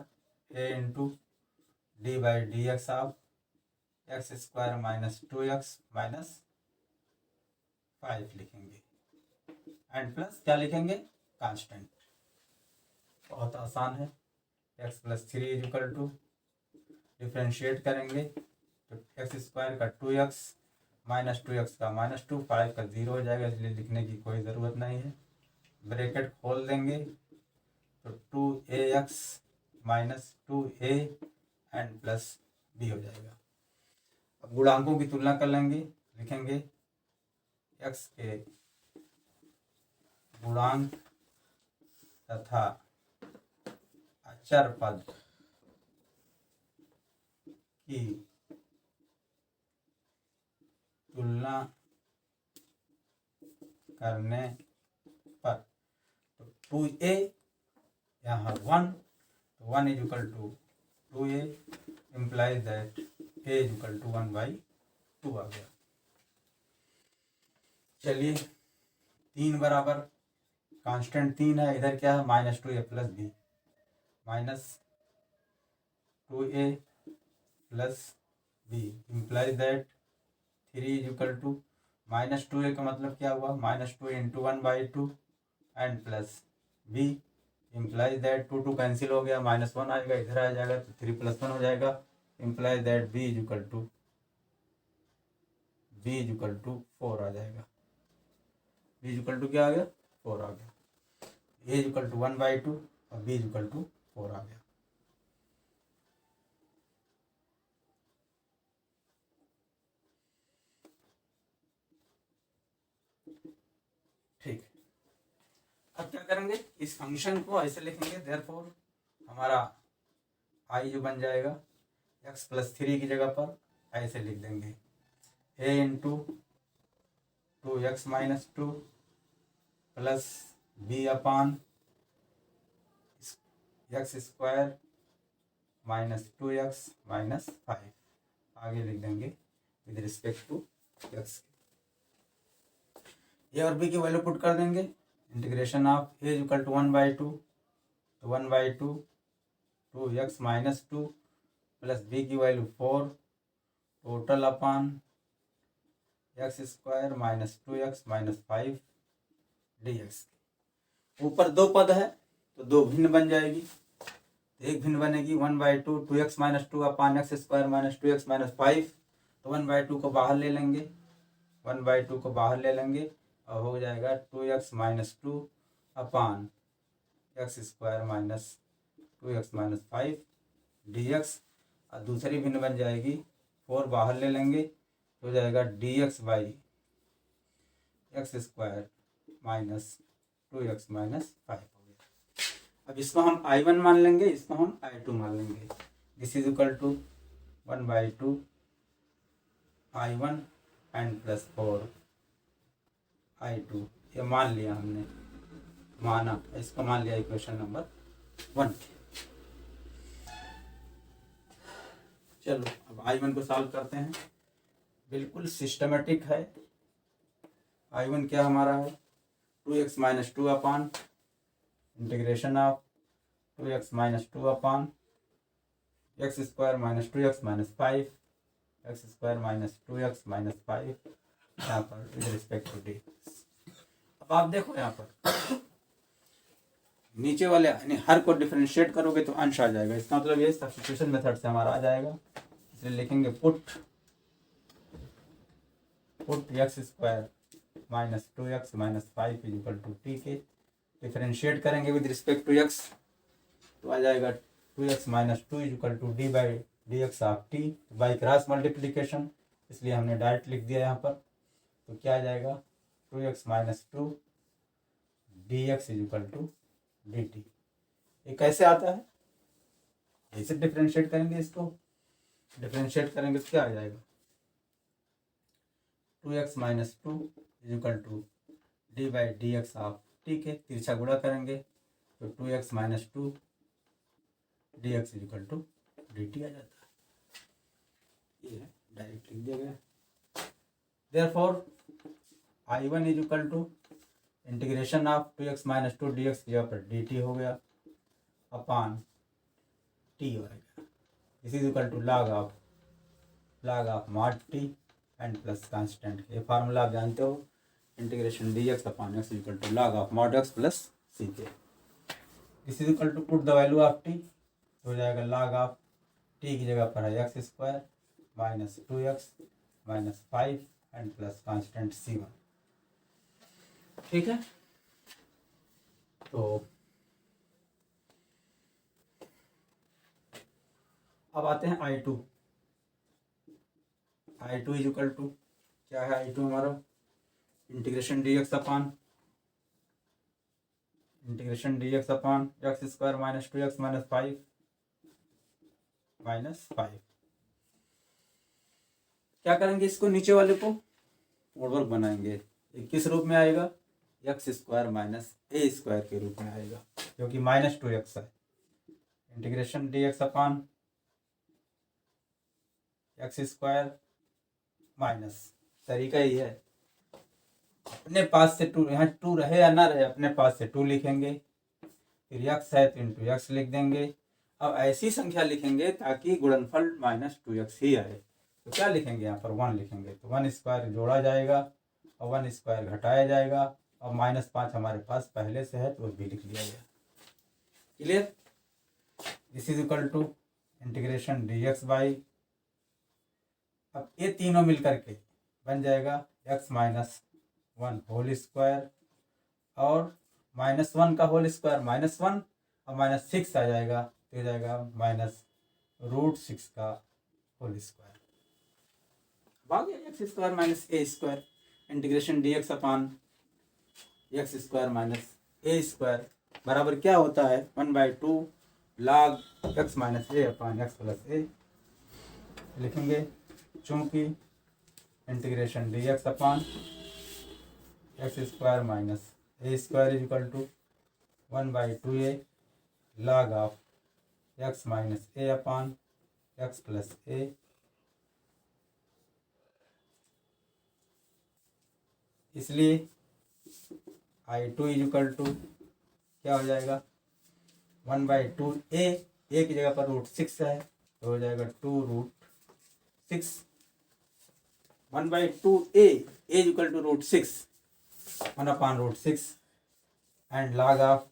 a into D by D x of x² minus 2x minus 5 लिखेंगे एंड प्लस क्या लिखेंगे कांस्टेंट। बहुत आसान है, x plus 3 is equal to differentiate करेंगे तो x² का 2x माइनस 2x का माइनस 2, 5 का 0 हो जाएगा, इसलिए लिखने की कोई ज़रूरत नहीं है। ब्रैकेट खोल देंगे तो 2ax minus 2a and plus b हो जाएगा। अब गुणांकों की तुलना कर लेंगे, लिखेंगे x के गुणांक तथा अचर पद की तुलना करने पर तो 2a यहाँ 1, तो 1 is equal to 2a implies that a is equal to 1/2 आ गया। चलिए 3 बराबर कांस्टेंट 3 है, इधर क्या है -2a plus b minus 2a plus b implies that 3 is equal to -2a का मतलब क्या हुआ, -2 into 1/2 and plus b implies that 2 cancel हो गया, -1 आएगा, इधर आ जाएगा तो 3 + 1 हो जाएगा, implies that b is equal to 4 आ जाएगा। b इज इक्वल टू क्या आ गया, 4 आ गया। a इज इक्वल टू 1/2 और b इज इक्वल टू 4 आ गया। ठीक, अब क्या करेंगे, इस फंक्शन को ऐसे लिखेंगे, देयरफॉर हमारा i जो बन जाएगा x + 3 की जगह पर ऐसे लिख देंगे a into 2x - 2 plus b upon x² - 2x - 5 आगे लिख देंगे with respect to x। A और बी की वैल्यू पुट कर देंगे, integration of A equal to 1/2 तो 1/2 2x - 2 प्लस बी की value 4 total upon x² - 2x - 5 dx। ऊपर दो पद है तो दो भिन्न बन जाएगी, एक भिन्न बनेगी 1/2 2x - 2 अपान x² - 2x - 5, तो 1/2 को बाहर ले लेंगे, 1/2 को बाहर ले लेंगे और हो जाएगा 2x - 2 अपान x² - 2x - 5 dx। और दूसरी भिन्न बन जाएगी 4 बाहर ले लेंगे तो हो जाएगा dx बाई x² - 2x - 5 हो गया। अब इसको हम I1 मान लेंगे, इसको हम I2 मान लेंगे। This is equal to 1/2 I1 and plus 4 I2, ये मान लिया हमने, माना, इसको मान लिया इक्वेशन नंबर 1। चलो अब I1 को सॉल्व करते हैं, बिल्कुल सिस्टमेटिक है। I1 क्या हमारा है 2x - 2 upon integration of 2x - 2 upon x² - 2x - 5 x² - 2x - 5 यहाँ पर विद रिस्पेक्ट टू डी। अब आप देखो यहाँ पर नीचे वाले यानी हर को डिफरेंशिएट करोगे तो अंश आ जाएगा, इसका मतलब ये सब्स्टिट्यूशन मेथड से हमारा आ जाएगा, इसलिए लिखेंगे put x² - 2x - 5 is equal to T के। डिफरेंशिएट करेंगे विद रिस्पेक्ट टू x तो आ जाएगा 2x - 2 is equal to D by dx of T by cross multiplication, इसलिए हमने डायरेक्ट लिख दिया यहाँ पर। तो क्या आ जाएगा 2x - 2 dx is equal to dt। ये कैसे आता है, ऐसे डिफरेंशिएट करेंगे, इसको डिफरेंशिएट करेंगे तो क्या आ जाएगा 2x - 2 is equal to D by dx of T के तिरछा गुणा करेंगे तो 2x - 2 dx is equal to dt आ जाता है। ये है डायरेक्ट लिख दिया गया। Therefore I1 is equal to integration of 2x - 2 dx की जगह पर dt हो गया अपान t हो गया, this is equal to log of mod t and plus constant. ये फार्मूला आप जानते हो, integration dx upon x equal to log of mod x plus ck। This is equal to put the value of t, हो जाएगा log of t की जगह पर है x² - 2x - 5 and plus constant c1। ठीक है, तो अब आते हैं I2 इज इक्वल टू क्या है I2 हमारा इंटीग्रेशन dx अपान x² - 2x - 5 -5। क्या करेंगे, इसको नीचे वाले को ओडवर्क बनाएंगे, ये किस रूप में आएगा x² - a² के रूप में आएगा, क्योंकि -2x है। इंटीग्रेशन dx अपान x² माइनस, तरीका ही है, अपने पास से 2, यहाँ 2 रहे या ना रहे अपने पास से 2 लिखेंगे, फिर x है तो इंटू x लिख देंगे अब ऐसी संख्या लिखेंगे ताकि गुणनफल -2x ही आए, तो क्या लिखेंगे यहाँ पर 1 लिखेंगे, तो 1 स्क्वायर जोड़ा जाएगा और 1 स्क्वायर घटाया जाएगा और -5 हमारे पास पहले से है तो वो भी लिख लिया गया। Clear. This is equal to integration dx by, अब ये तीनों मिलकर के बन जाएगा x -1 होल स्क्वायर और -1 का होल स्क्वायर -1 और -6 आ जाएगा तो हो जाएगा -√6 का होल स्क्वायर। बाकी x square minus a square integration dx upon x square minus a square बराबर क्या होता है 1/2 log x minus a upon x plus a लिखेंगे, चूँकि integration dx upon x square minus a square is equal to 1/2a log of x minus a upon x plus a, इसलिए I2 is equal to क्या हो जाएगा 1/2a, ए की जगह पर √6 है तो हो जाएगा 2√6, 1/2a is equal to √6 1/√6 and log of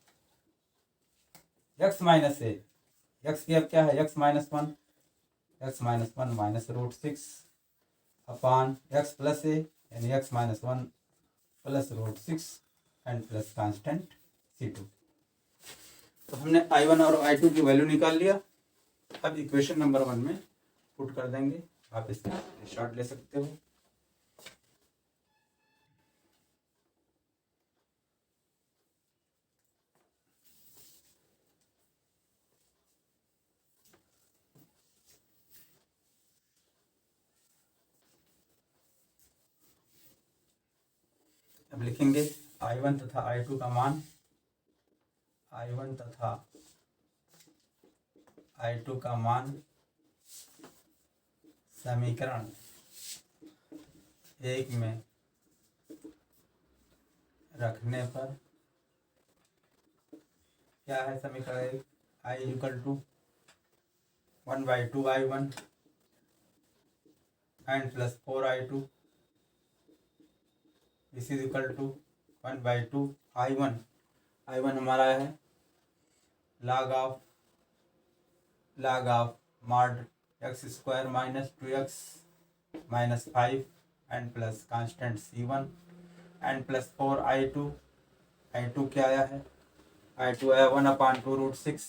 x minus A, x की अब क्या है x -1 -√6 upon x plus A यानी x -1 plus √6 and plus constant C2। तो हमने I1 और I2 की वैल्यू निकाल लिया। अब इक्वेशन नंबर 1 में पुट कर देंगे, आप इसका शॉर्ट ले सकते हो। अब लिखेंगे I1 तथा I2 का मान, I1 तथा I2 का मान समीकरण 1 में रखने पर क्या है समीकरण 1, I equal to 1/2 I1 and plus 4 I2 this is equal to 1/2 I1 हमारा है log of mod x square minus 2x minus 5 and plus constant C1 and plus 4 I2 क्या आया है, I2 आया 1/2√6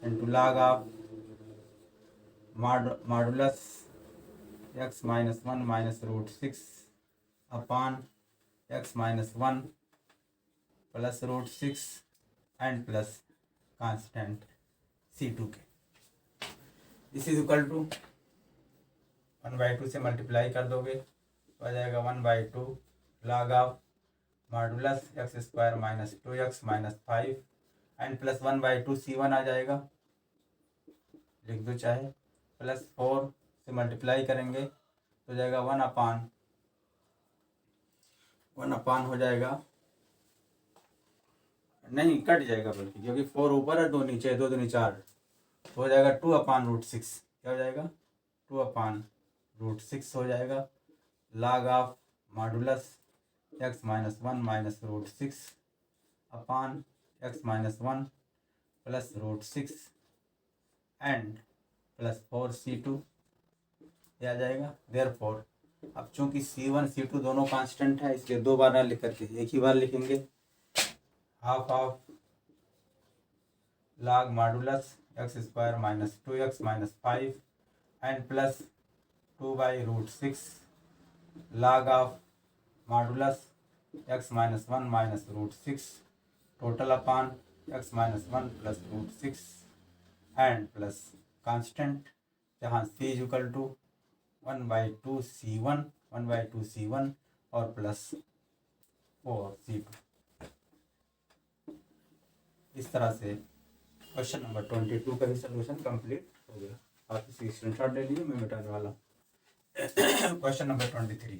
into log of modulus x -1 minus √6 upon x -1 plus √6 and plus constant C2 के। This is equal to 1/2 से multiply कर दोगे तो आ जाएगा 1/2 log of modulus x square minus 2x minus 5 and plus 1/2 C1 आ जाएगा, लिख दो चाहे, प्लस 4 से मल्टीप्लाई करेंगे तो हो जाएगा 1/1 हो जाएगा, नहीं कट जाएगा बल्कि, क्योंकि 4 ऊपर है 2 नीचे है, 2 दूनी 4 तो हो जाएगा 2/√6, क्या हो जाएगा 2/√6 हो जाएगा log of modulus x -1 minus √6 upon x -1 plus √6 and plus 4 C2 आ जाएगा। देयरफॉर अब चूंकि C1 C2 दोनों कांस्टेंट है इसलिए 2 बार ना लिख करके एक ही बार लिखेंगे, half of log modulus x square minus 2x minus 5 and plus 2/√6 log of modulus x -1 minus √6 total upon x -1 plus √6 and plus constant जहाँ C is equal to 1/2 C1 और प्लस 4 C2। इस तरह से क्वेश्चन नंबर 22 का भी solution complete हो गया। आप इसकी स्क्रीनशॉट ले लीजिए, मैं मिटाने वाला हूँ। क्वेश्चन नंबर 23,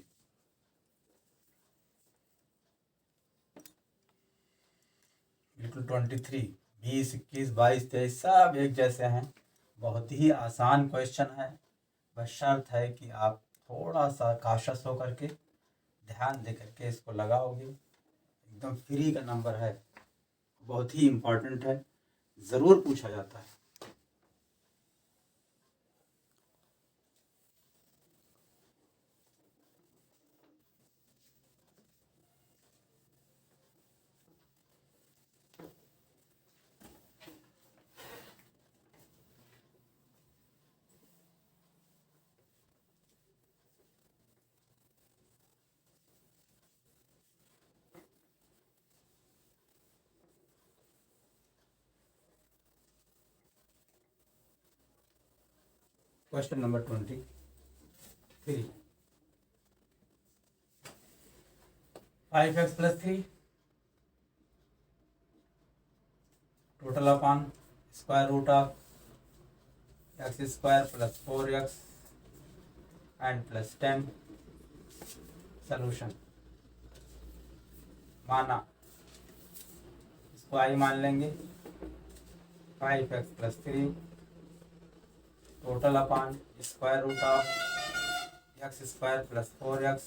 टू 23, 20, 21, 22, 23 सब एक जैसे हैं। बहुत ही आसान क्वेश्चन है, बस शर्त है कि आप थोड़ा सा काशस हो करके ध्यान दे करके इसको लगाओगे। एकदम फ्री का नंबर है, बहुत ही इम्पोर्टेंट है, ज़रूर पूछा जाता है। Question number 23, 5x + 3 total upon square root of x² + 4x and +10 solution। माना, इसको आई मान लेंगे, 5x + 3 total upon square root of x² + 4x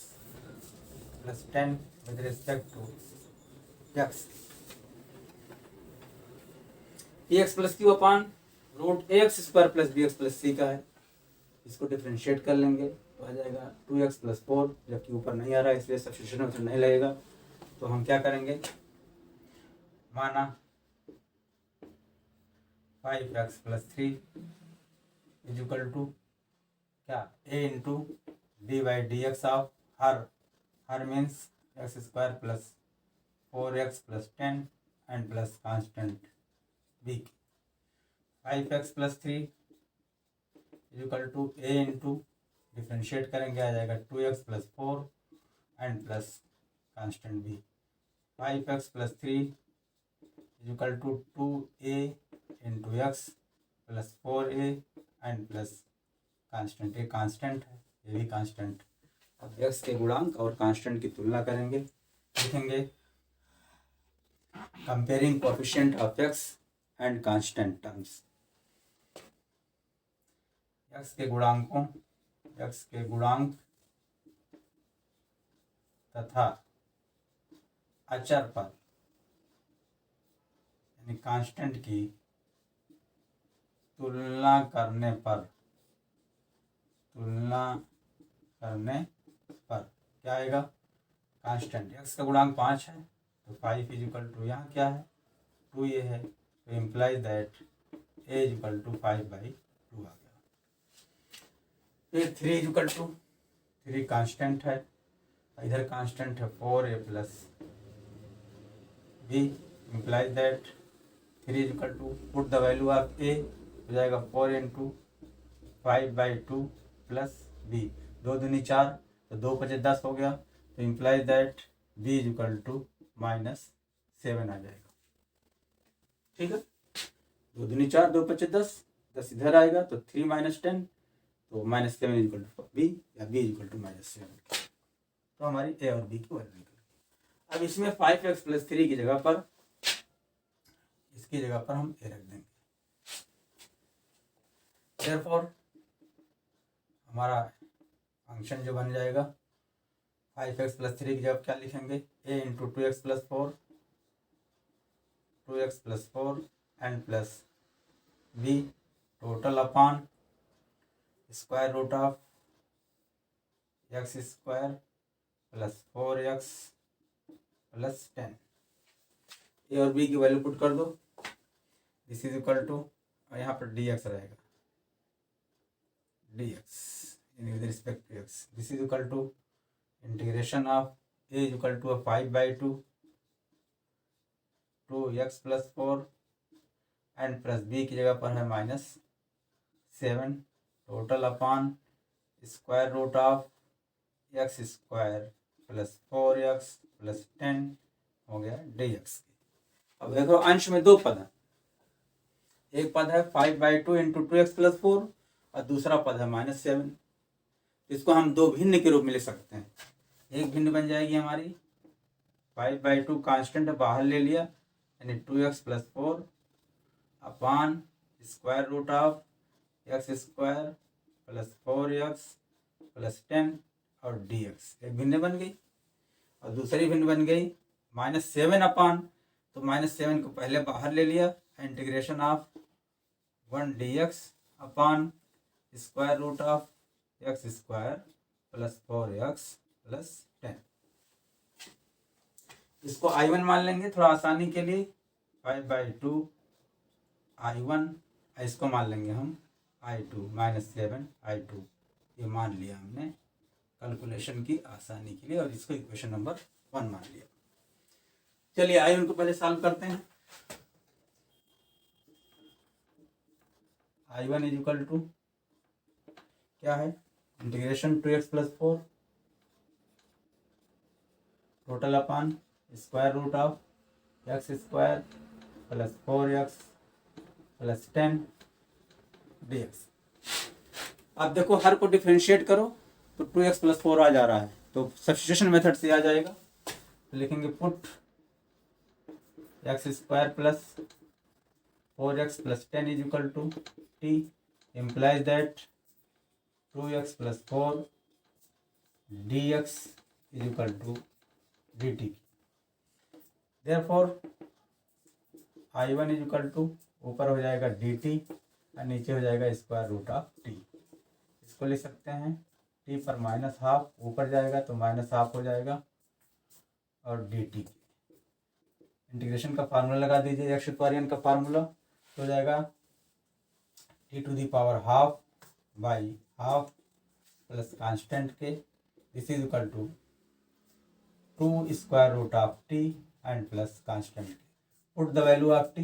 + 10 with respect to x। ax + q upon root ax² + bx + c का है, इसको differentiate कर लेंगे तो आ जाएगा 2x + 4, जबकि ऊपर नहीं आ रहा है इसलिए सब्स्टिट्यूशन मेथड नहीं लगेगा। तो हम क्या करेंगे, माना 5x + 3 इक्वल टू क्या, a इंटू d/dx ऑफ हर means x² + 4x + 10 and plus constant b। 5x + 3 equal to a into differentiate करेंगे आ जाएगा 2x + 4 and plus constant b। 5x + 3 equal to 2a into x + 4a and plus constant. ये constant है, ये भी constant. अब x के गुणांक और कांस्टेंट की तुलना करेंगे, लिखेंगे comparing coefficient of x and constant terms. x के गुणांक तथा अचर पर यानी कांस्टेंट की तुलना करने पर क्या आएगा, कांस्टेंट। x का गुणांक 5 है तो 5 इक्वल टू यहाँ क्या है 2 ये है, तो implies that a equal to 5/2 आ गया। फिर 3 इक्वल टू 3 कांस्टेंट है, इधर कांस्टेंट है 4a + b, implies that 3 equal to put the value of a हो जाएगा 4 × 5/2 + b, 2 दूनी 4 तो 2 × 5 = 10 हो गया, तो implies that b equal to -7 आ जाएगा। ठीक है, 2 दूनी 4, 2 × 5 = 10, 10 इधर आएगा तो 3 - 10 तो -7 इक्वल टू b या b इक्वल टू -7। तो हमारी a और b की वैल्यू निकल। अब इसमें 5x + 3 की जगह पर इसकी जगह पर हम a रख देंगे। Therefore हमारा फंक्शन जो बन जाएगा 5x + 3 की जगह क्या लिखेंगे, a × 2x + 4 and plus b total upon square root of x² + 4x + 10। a और b की वैल्यू पुट कर दो, दिस इज इक्वल टू, यहाँ पर dx रहेगा, dx with respect to x, this is equal to integration of a equal to 5/2 2x + 4 and plus b की जगह पर है -7 total upon square root of x² + 4x + 10 हो गया dx। अब देखो अंश में 2 पद है, एक पद है 5/2 × 2x + 4 और दूसरा पद है -7। इसको हम 2 भिन्न के रूप में लिख सकते हैं। एक भिन्न बन जाएगी हमारी 5/2 कांस्टेंट बाहर ले लिया यानी 2x plus 4 upon square root of x square plus 4x plus 10 और dx। एक भिन्न बन गई और दूसरी भिन्न बन गई -7 अपॉन, तो -7 को पहले बाहर ले लिया, integration of 1 dx upon square root of x square plus 4x plus 10। इसको I1 मान लेंगे थोड़ा आसानी के लिए, 5/2 I1, इसको मान लेंगे हम I2 -7 I2, ये मान लिया हमने कैलकुलेशन की आसानी के लिए और इसको इक्वेशन नंबर 1 मान लिया। चलिए I1 को पहले सॉल्व करते हैं। I1 इज इक्वल टू क्या है, integration 2x plus 4 total upon square root of x square plus 4x plus 10 dx। अब देखो हर को डिफरेंशिएट करो तो 2x प्लस 4 आ जा रहा है, तो सब्स्टिट्यूशन मेथड से आ जाएगा। तो लिखेंगे put x square plus 4x plus 10 is equal to t, implies that 2x plus 4 dx is equal to dt। Therefore I1 is equal to ऊपर हो जाएगा dt और नीचे हो जाएगा स्क्वायर रूट ऑफ t। इसको लिख सकते हैं t पर -12 ऊपर जाएगा तो -12 हो जाएगा और dt। इंटीग्रेशन का फार्मूला लगा दीजिए, एक्स ट्यूटोरियन का फार्मूला तो हो जाएगा t to the power half by half plus constant के, this is equal to 2 square root of t and plus constant k. Put the value of t,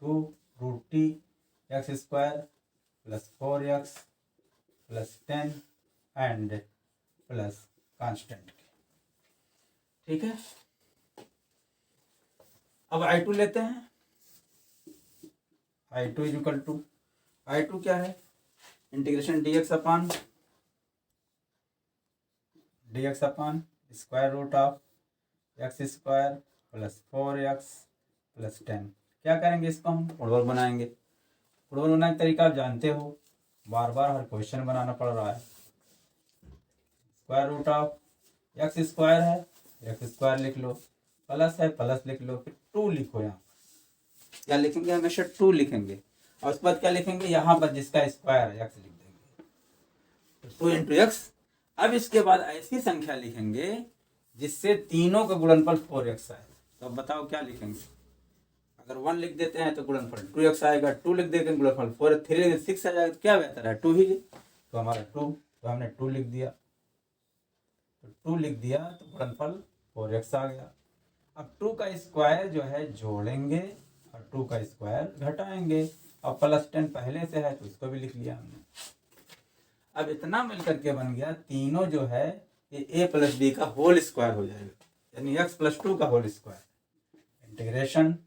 2 root t x square plus 4x plus 10 and plus constant k. ठीक है, अब I2 लेते हैं। I2 is equal to, I2 क्या है, integration dx upon square root of x square plus 4x plus 10। क्या करेंगे, इसको हम प्रोडक्ट बनाएंगे। प्रोडक्ट बनाने का तरीका आप जानते हो, बार बार हर क्वेश्चन बनाना पड़ रहा है। Square root of x square है, x स्क्वायर लिख लो, प्लस है प्लस लिख लो, फिर 2 लिखो। यहाँ क्या लिखेंगे, हमेशा 2 लिखेंगे और उसके बाद क्या लिखेंगे, यहाँ पर जिसका स्क्वायर है x लिख देंगे, तो 2 इंटू एक्स। अब इसके बाद ऐसी संख्या लिखेंगे जिससे तीनों का गुणनफल 4x आए। तो अब बताओ क्या लिखेंगे, अगर 1 लिख देते हैं तो गुणनफल 2x आएगा, 2 लिख देते हैं गुणनफल 4, 3 6 आ जाएगा, तो क्या बेहतर है 2 ही। तो हमारा 2, तो हमने 2 लिख दिया, तो 2 लिख दिया तो गुणनफल 4x आ गया। अब 2 का स्क्वायर जो है जोड़ेंगे और 2 का स्क्वायर घटाएंगे, और प्लस 10 पहले से है तो इसको भी लिख लिया हमने। अब इतना मिलकर के बन गया, तीनों जो है ये a प्लस बी का होल स्क्वायर हो जाएगा, यानी x प्लस 2 का whole square. Integration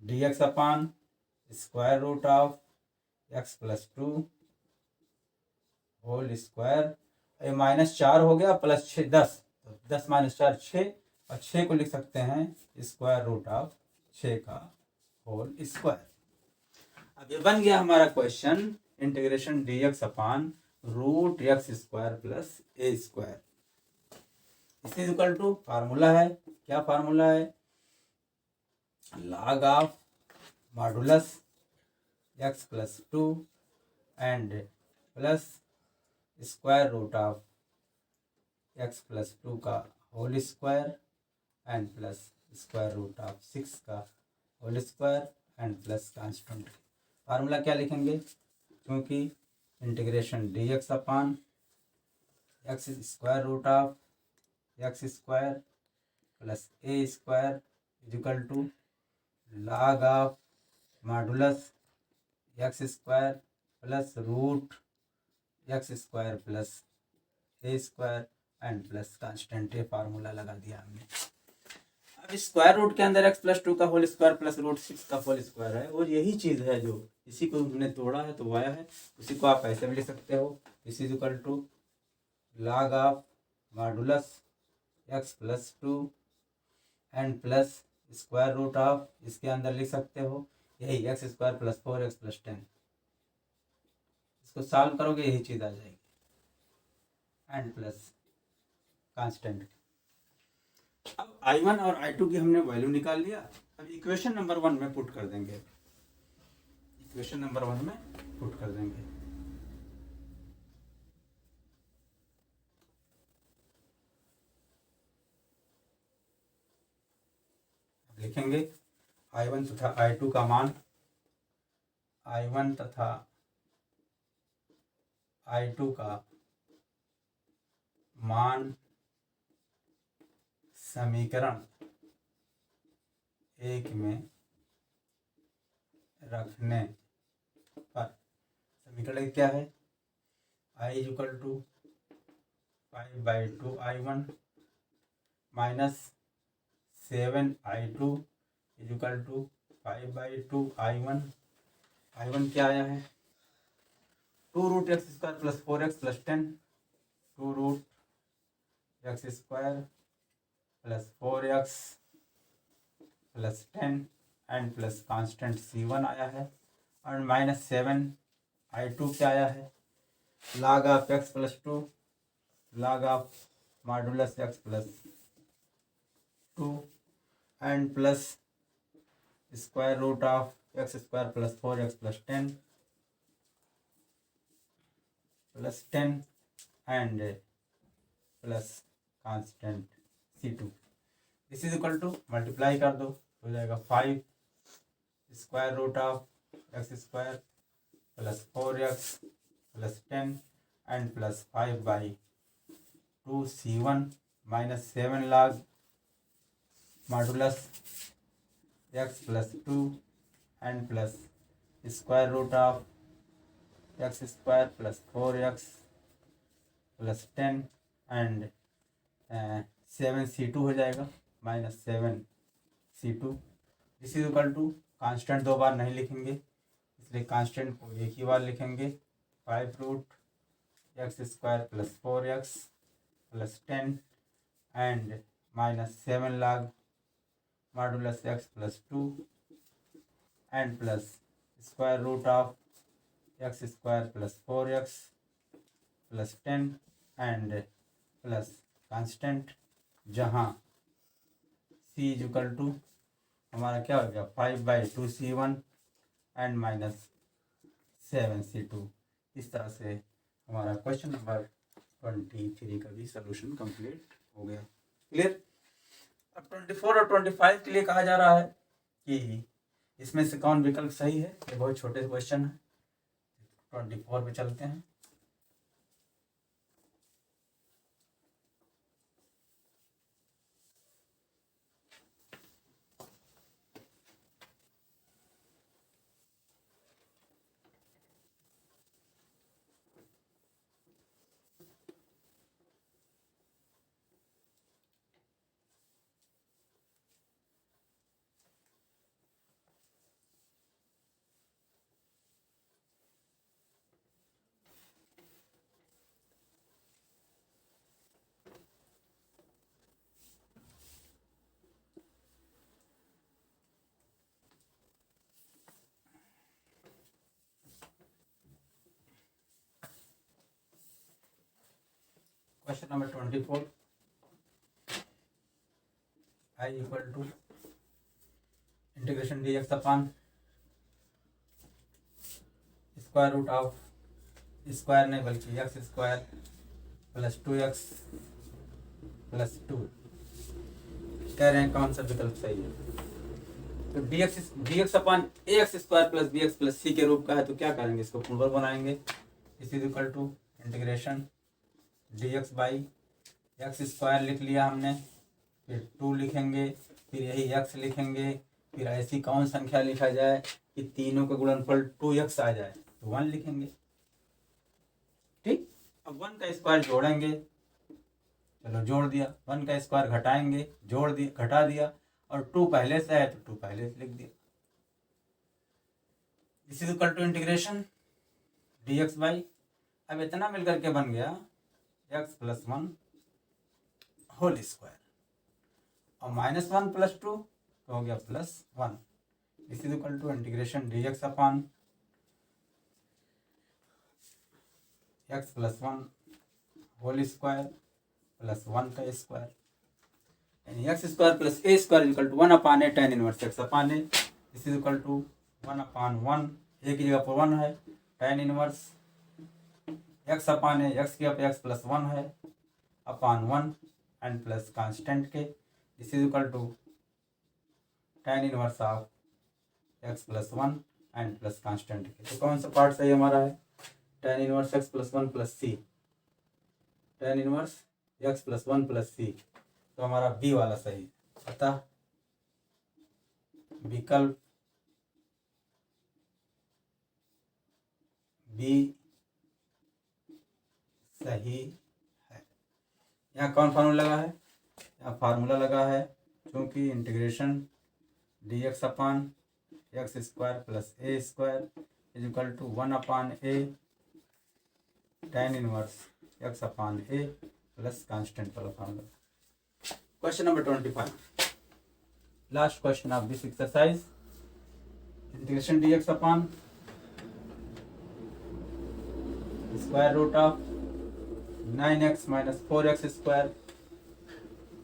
dx upon square root of x plus 2 whole square, ये -4 हो गया प्लस 6 10, तो 10 - 4 6, और 6 को लिख सकते हैं स्क्वायर रूट ऑफ 6 का होल स्क्वायर। अब ये बन गया हमारा question, integration dx upon root x square plus a square. इस इक्वल टू फार्मूला है, क्या फार्मूला है, log of modulus x plus 2 and plus square root of x plus 2 का whole square and plus square root of 6 का whole square and plus constant. Formula क्या लिखेंगे, क्योंकि integration dx upon x square root of x square plus a square is equal to log of modulus x square plus root x square plus a square and plus constant. Formula लगा दिया हमने। अब square root के अंदर x plus 2 का whole square plus root 6 का whole square है, और यही चीज़ है जो इसी को हमने तोड़ा है तो आया है, उसी को आप ऐसे भी लिख सकते हो, इस is equal to log of modulus x plus 2 and plus square root of, इसके अंदर लिख सकते हो यही x square plus 4x plus 10। इसको सॉल्व करोगे यही चीज़ आ जाएगी, एंड प्लस कांस्टेंट। अब I1 और I2 की हमने वैल्यू निकाल लिया। अब इक्वेशन नंबर 1 में पुट कर देंगे, इक्वेशन नंबर 1 में पुट कर देंगे। लिखेंगे I1 तथा I2 का मान, I1 तथा I2 का मान समीकरण 1 में रखने पर, समीकरण क्या है, I equal to 5/2 I1 minus 7I2 equal to 5/2 I1। I1 क्या आया है, 2 root x square plus 4x plus 10, 2 root x square plus 4x plus 10 and plus constant C1 आया है, और माइनस 7I2 क्या आया है, log of x plus 2, log of modulus x plus 2 and plus square root of x square plus 4x plus 10 and plus constant C2। This is equal to, multiply कर दो हो जाएगा 5 square root of x square plus 4x plus 10 and plus 5/2 C1 minus 7 log modulus x plus 2 and plus square root of x square plus 4x plus 10 and 7C2 हो जाएगा, minus 7C2। This is equal to, constant दो बार नहीं लिखेंगे इसलिए constant को एक ही बार लिखेंगे, 5 root x square plus 4x plus 10 and minus 7 log modulus x plus 2 and plus square root of x square plus 4x plus 10 and plus constant, जहाँ c इज इक्वल टू हमारा क्या हो गया 5/2 C1 एंड माइनस 7C2। इस तरह से हमारा question number 23 का भी सोल्यूशन कंप्लीट हो गया। क्लियर। अब 24 और 25 के लिए कहा जा रहा है कि इसमें से कौन विकल्प सही है। ये बहुत छोटे क्वेश्चन है। 24 पे चलते हैं। Question number 24, I equal to integration dx upon square root of square नहीं बल्कि x square plus 2x plus 2। कह रहे हैं कौन सा विकल्प सही है। तो dx upon ax square plus bx plus c के रूप का है तो क्या करेंगे, इसको पूर्वक बनाएंगे। इस is equal to integration dx by x square लिख लिया हमने, फिर 2 लिखेंगे, फिर यही x लिखेंगे, फिर ऐसी कौन संख्या लिखा जाए कि तीनों का गुणनफल 2x आ जाए तो 1 लिखेंगे। ठीक। अब 1 का स्क्वायर जोड़ेंगे, चलो जोड़ दिया, 1 का स्क्वायर घटाएंगे, जोड़ दिया, घटा दिया, और 2 पहले से है तो 2 पहले से लिख दिया। This is equal to integration dx by, अब इतना मिलकर के बन गया x प्लस 1 होल स्क्वायर, और -1 प्लस 2 तो हो गया +1। This is equal to integration dx upon x plus 1 whole square plus 1 का स्क्वायर, यानी x square plus A square equal to 1 upon A tan inverse x upon A. This is equal to 1 upon 1, A की जगह पर 1 है, tan inverse x upon ए, x की जगह पर x plus 1 है अपॉन 1 एंड प्लस कांस्टेंट के। This is equal to tan inverse of x plus 1 and plus constant k. तो कौन सा पार्ट सही हमारा है? tan inverse x plus 1 plus c, tan inverse x plus 1 plus c, तो हमारा बी वाला सही है। अतः विकल्प बी सही है। यहाँ कौन फार्मूला लगा है? यहाँ फार्मूला लगा है क्योंकि integration dx upon x square plus A square is equal to 1 upon A tan inverse x upon a plus constant वाला formula. Question number 25, last question of this exercise. Integration dx upon square root of 9x minus 4x square,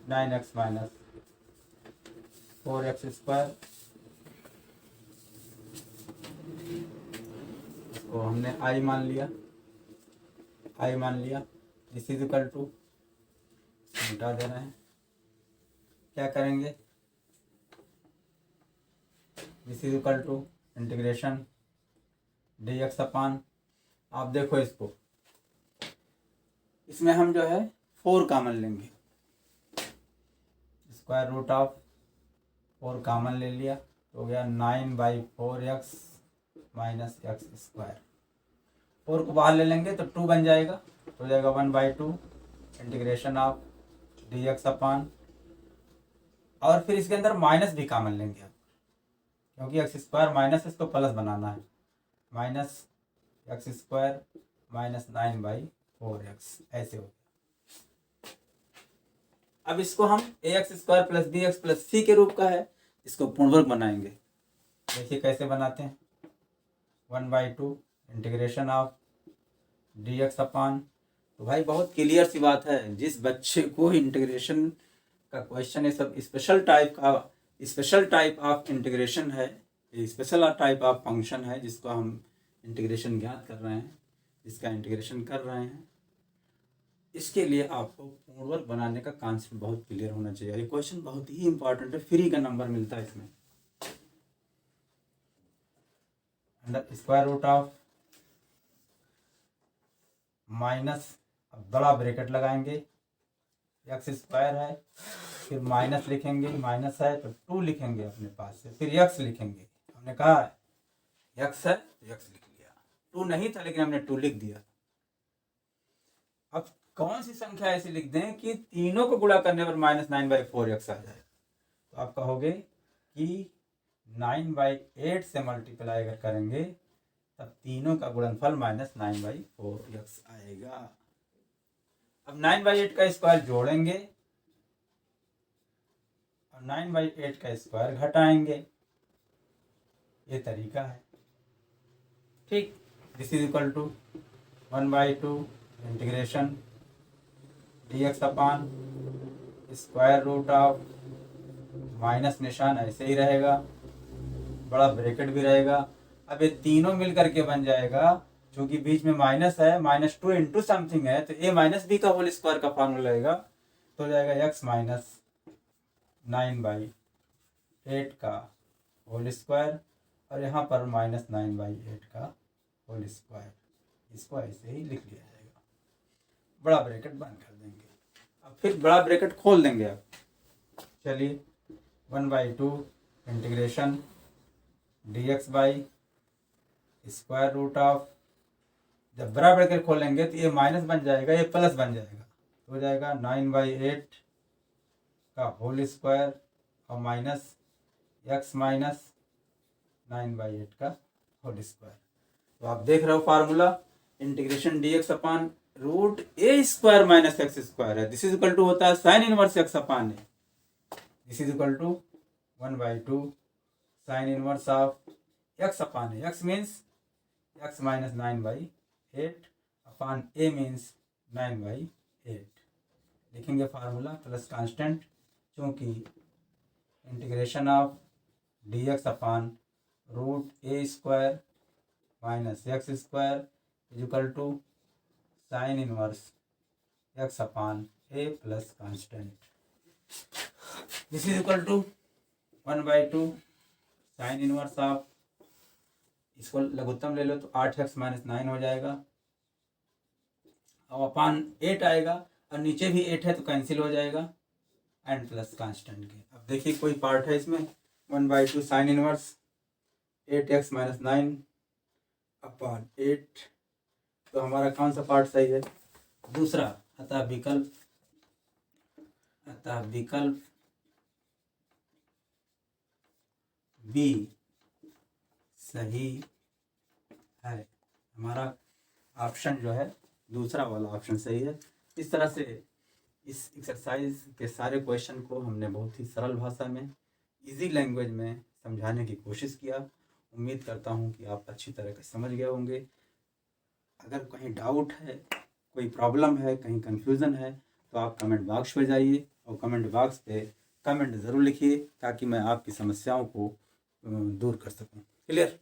9x minus 4x square, इसको हमने i मान लिया, this is equal to, मिटा देना है। क्या करेंगे? This is equal to integration dx upon, आप देखो इसको, इसमें हम जो है 4 कॉमन लेंगे, स्क्वायर रूट ऑफ 4 कॉमन ले लिया तो हो गया 9/4x माइनस एक्स स्क्वायर। 4 को बाहर ले लेंगे तो 2 बन जाएगा, तो हो जाएगा 1/2 इंटीग्रेशन ऑफ dx अपॉन, और फिर इसके अंदर माइनस भी कॉमन लेंगे आप, क्योंकि एक्स स्क्वायर माइनस इसको प्लस बनाना है, minus x square minus 9/4x ऐसे हो गया। अब इसको हम ax square plus bx plus c के रूप का है, इसको पूर्णवर्ग बनाएंगे। देखिए कैसे बनाते हैं। 1/2 इंटीग्रेशन ऑफ dx अपॉन, तो भाई बहुत क्लियर सी बात है, जिस बच्चे को इंटीग्रेशन का क्वेश्चन है, सब स्पेशल टाइप ऑफ इंटीग्रेशन है, स्पेशल टाइप ऑफ फंक्शन है जिसको हम इंटीग्रेशन ज्ञात कर रहे हैं, जिसका इंटीग्रेशन कर रहे हैं, इसके लिए आपको पूर्णवर्ग बनाने का कॉन्सेप्ट बहुत क्लियर होना चाहिए। ये क्वेश्चन बहुत ही इंपॉर्टेंट है, फ्री का नंबर मिलता है इसमें। Under square root of minus, अब बड़ा ब्रैकेट लगाएंगे, एक्स स्क्वायर है, फिर माइनस लिखेंगे, माइनस है तो 2 लिखेंगे अपने पास से, फिर एक्स लिखेंगे, हमने कहा एक्स है तो एक्स लिख लिया, 2 नहीं था लेकिन हमने 2 लिख दिया। अब कौन सी संख्या ऐसी लिख दें कि तीनों को गुणा करने पर -9/4x आ जाए, तो आप कहोगे कि 9/8 से मल्टीप्लाई अगर करेंगे तब तीनों का गुणनफल -9/4x आएगा। अब 9/8 का स्क्वायर जोड़ेंगे और 9/8 का स्क्वायर घटाएंगे, ये तरीका है। ठीक, this is equal to 1/2 integration dx upon square root of, minus निशान ऐसे ही रहेगा, बड़ा ब्रैकेट भी रहेगा। अब ये तीनों मिल करके बन जाएगा, क्योंकि बीच में माइनस है, -2 इंटू समथिंग है, तो a माइनस बी का होल स्क्वायर का फॉर्मूला रहेगा, तो हो जाएगा x माइनस 9/8 का होल स्क्वायर, और यहाँ पर -9/8 का होल स्क्वायर, इसको ऐसे ही लिख लिया जाएगा। बड़ा ब्रैकेट बंद कर देंगे, अब फिर बड़ा ब्रैकेट खोल देंगे। अब चलिए 1/2 integration dx by square root of, जब बड़ा ब्रैकेट खोलेंगे तो ये माइनस बन जाएगा, ये प्लस बन जाएगा, तो हो जाएगा 9/8 का होल स्क्वायर और माइनस x माइनस 9/8 का होल स्क्वायर। तो आप देख रहे हो formula, integration dx upon root a square minus x square है, दिस इज इक्वल टू होता है sine inverse x upon A, this is equal to 1/2 sine inverse of x upon a, x means x minus 9/8 upon a means 9/8। लिखेंगे formula plus constant, चूँकि integration of dx upon √a² minus x square is equal to sine inverse x upon a plus constant. This is equal to 1/2 sine inverse of, इसको लघुत्तम ले लो तो 8x minus 9 हो जाएगा, अब अपान 8 आएगा और नीचे भी 8 है तो कैंसिल हो जाएगा एंड प्लस कांस्टेंट के। अब देखिए कोई पार्ट है इसमें 1/2 साइन इनवर्स 8x माइनस 9 अपान 8, तो हमारा कौन सा पार्ट सही है? दूसरा। अतः विकल्प बी सही है। हमारा ऑप्शन जो है दूसरा वाला ऑप्शन सही है। इस तरह से इस एक्सरसाइज के सारे क्वेश्चन को हमने बहुत ही सरल भाषा में, इजी लैंग्वेज में समझाने की कोशिश किया। उम्मीद करता हूँ कि आप अच्छी तरह से समझ गए होंगे। अगर कहीं डाउट है, कोई प्रॉब्लम है, कहीं कन्फ्यूज़न है, तो आप कमेंट बॉक्स पे जाइए और कमेंट बॉक्स पे कमेंट ज़रूर लिखिए ताकि मैं आपकी समस्याओं को दूर कर सकूं। क्लियर?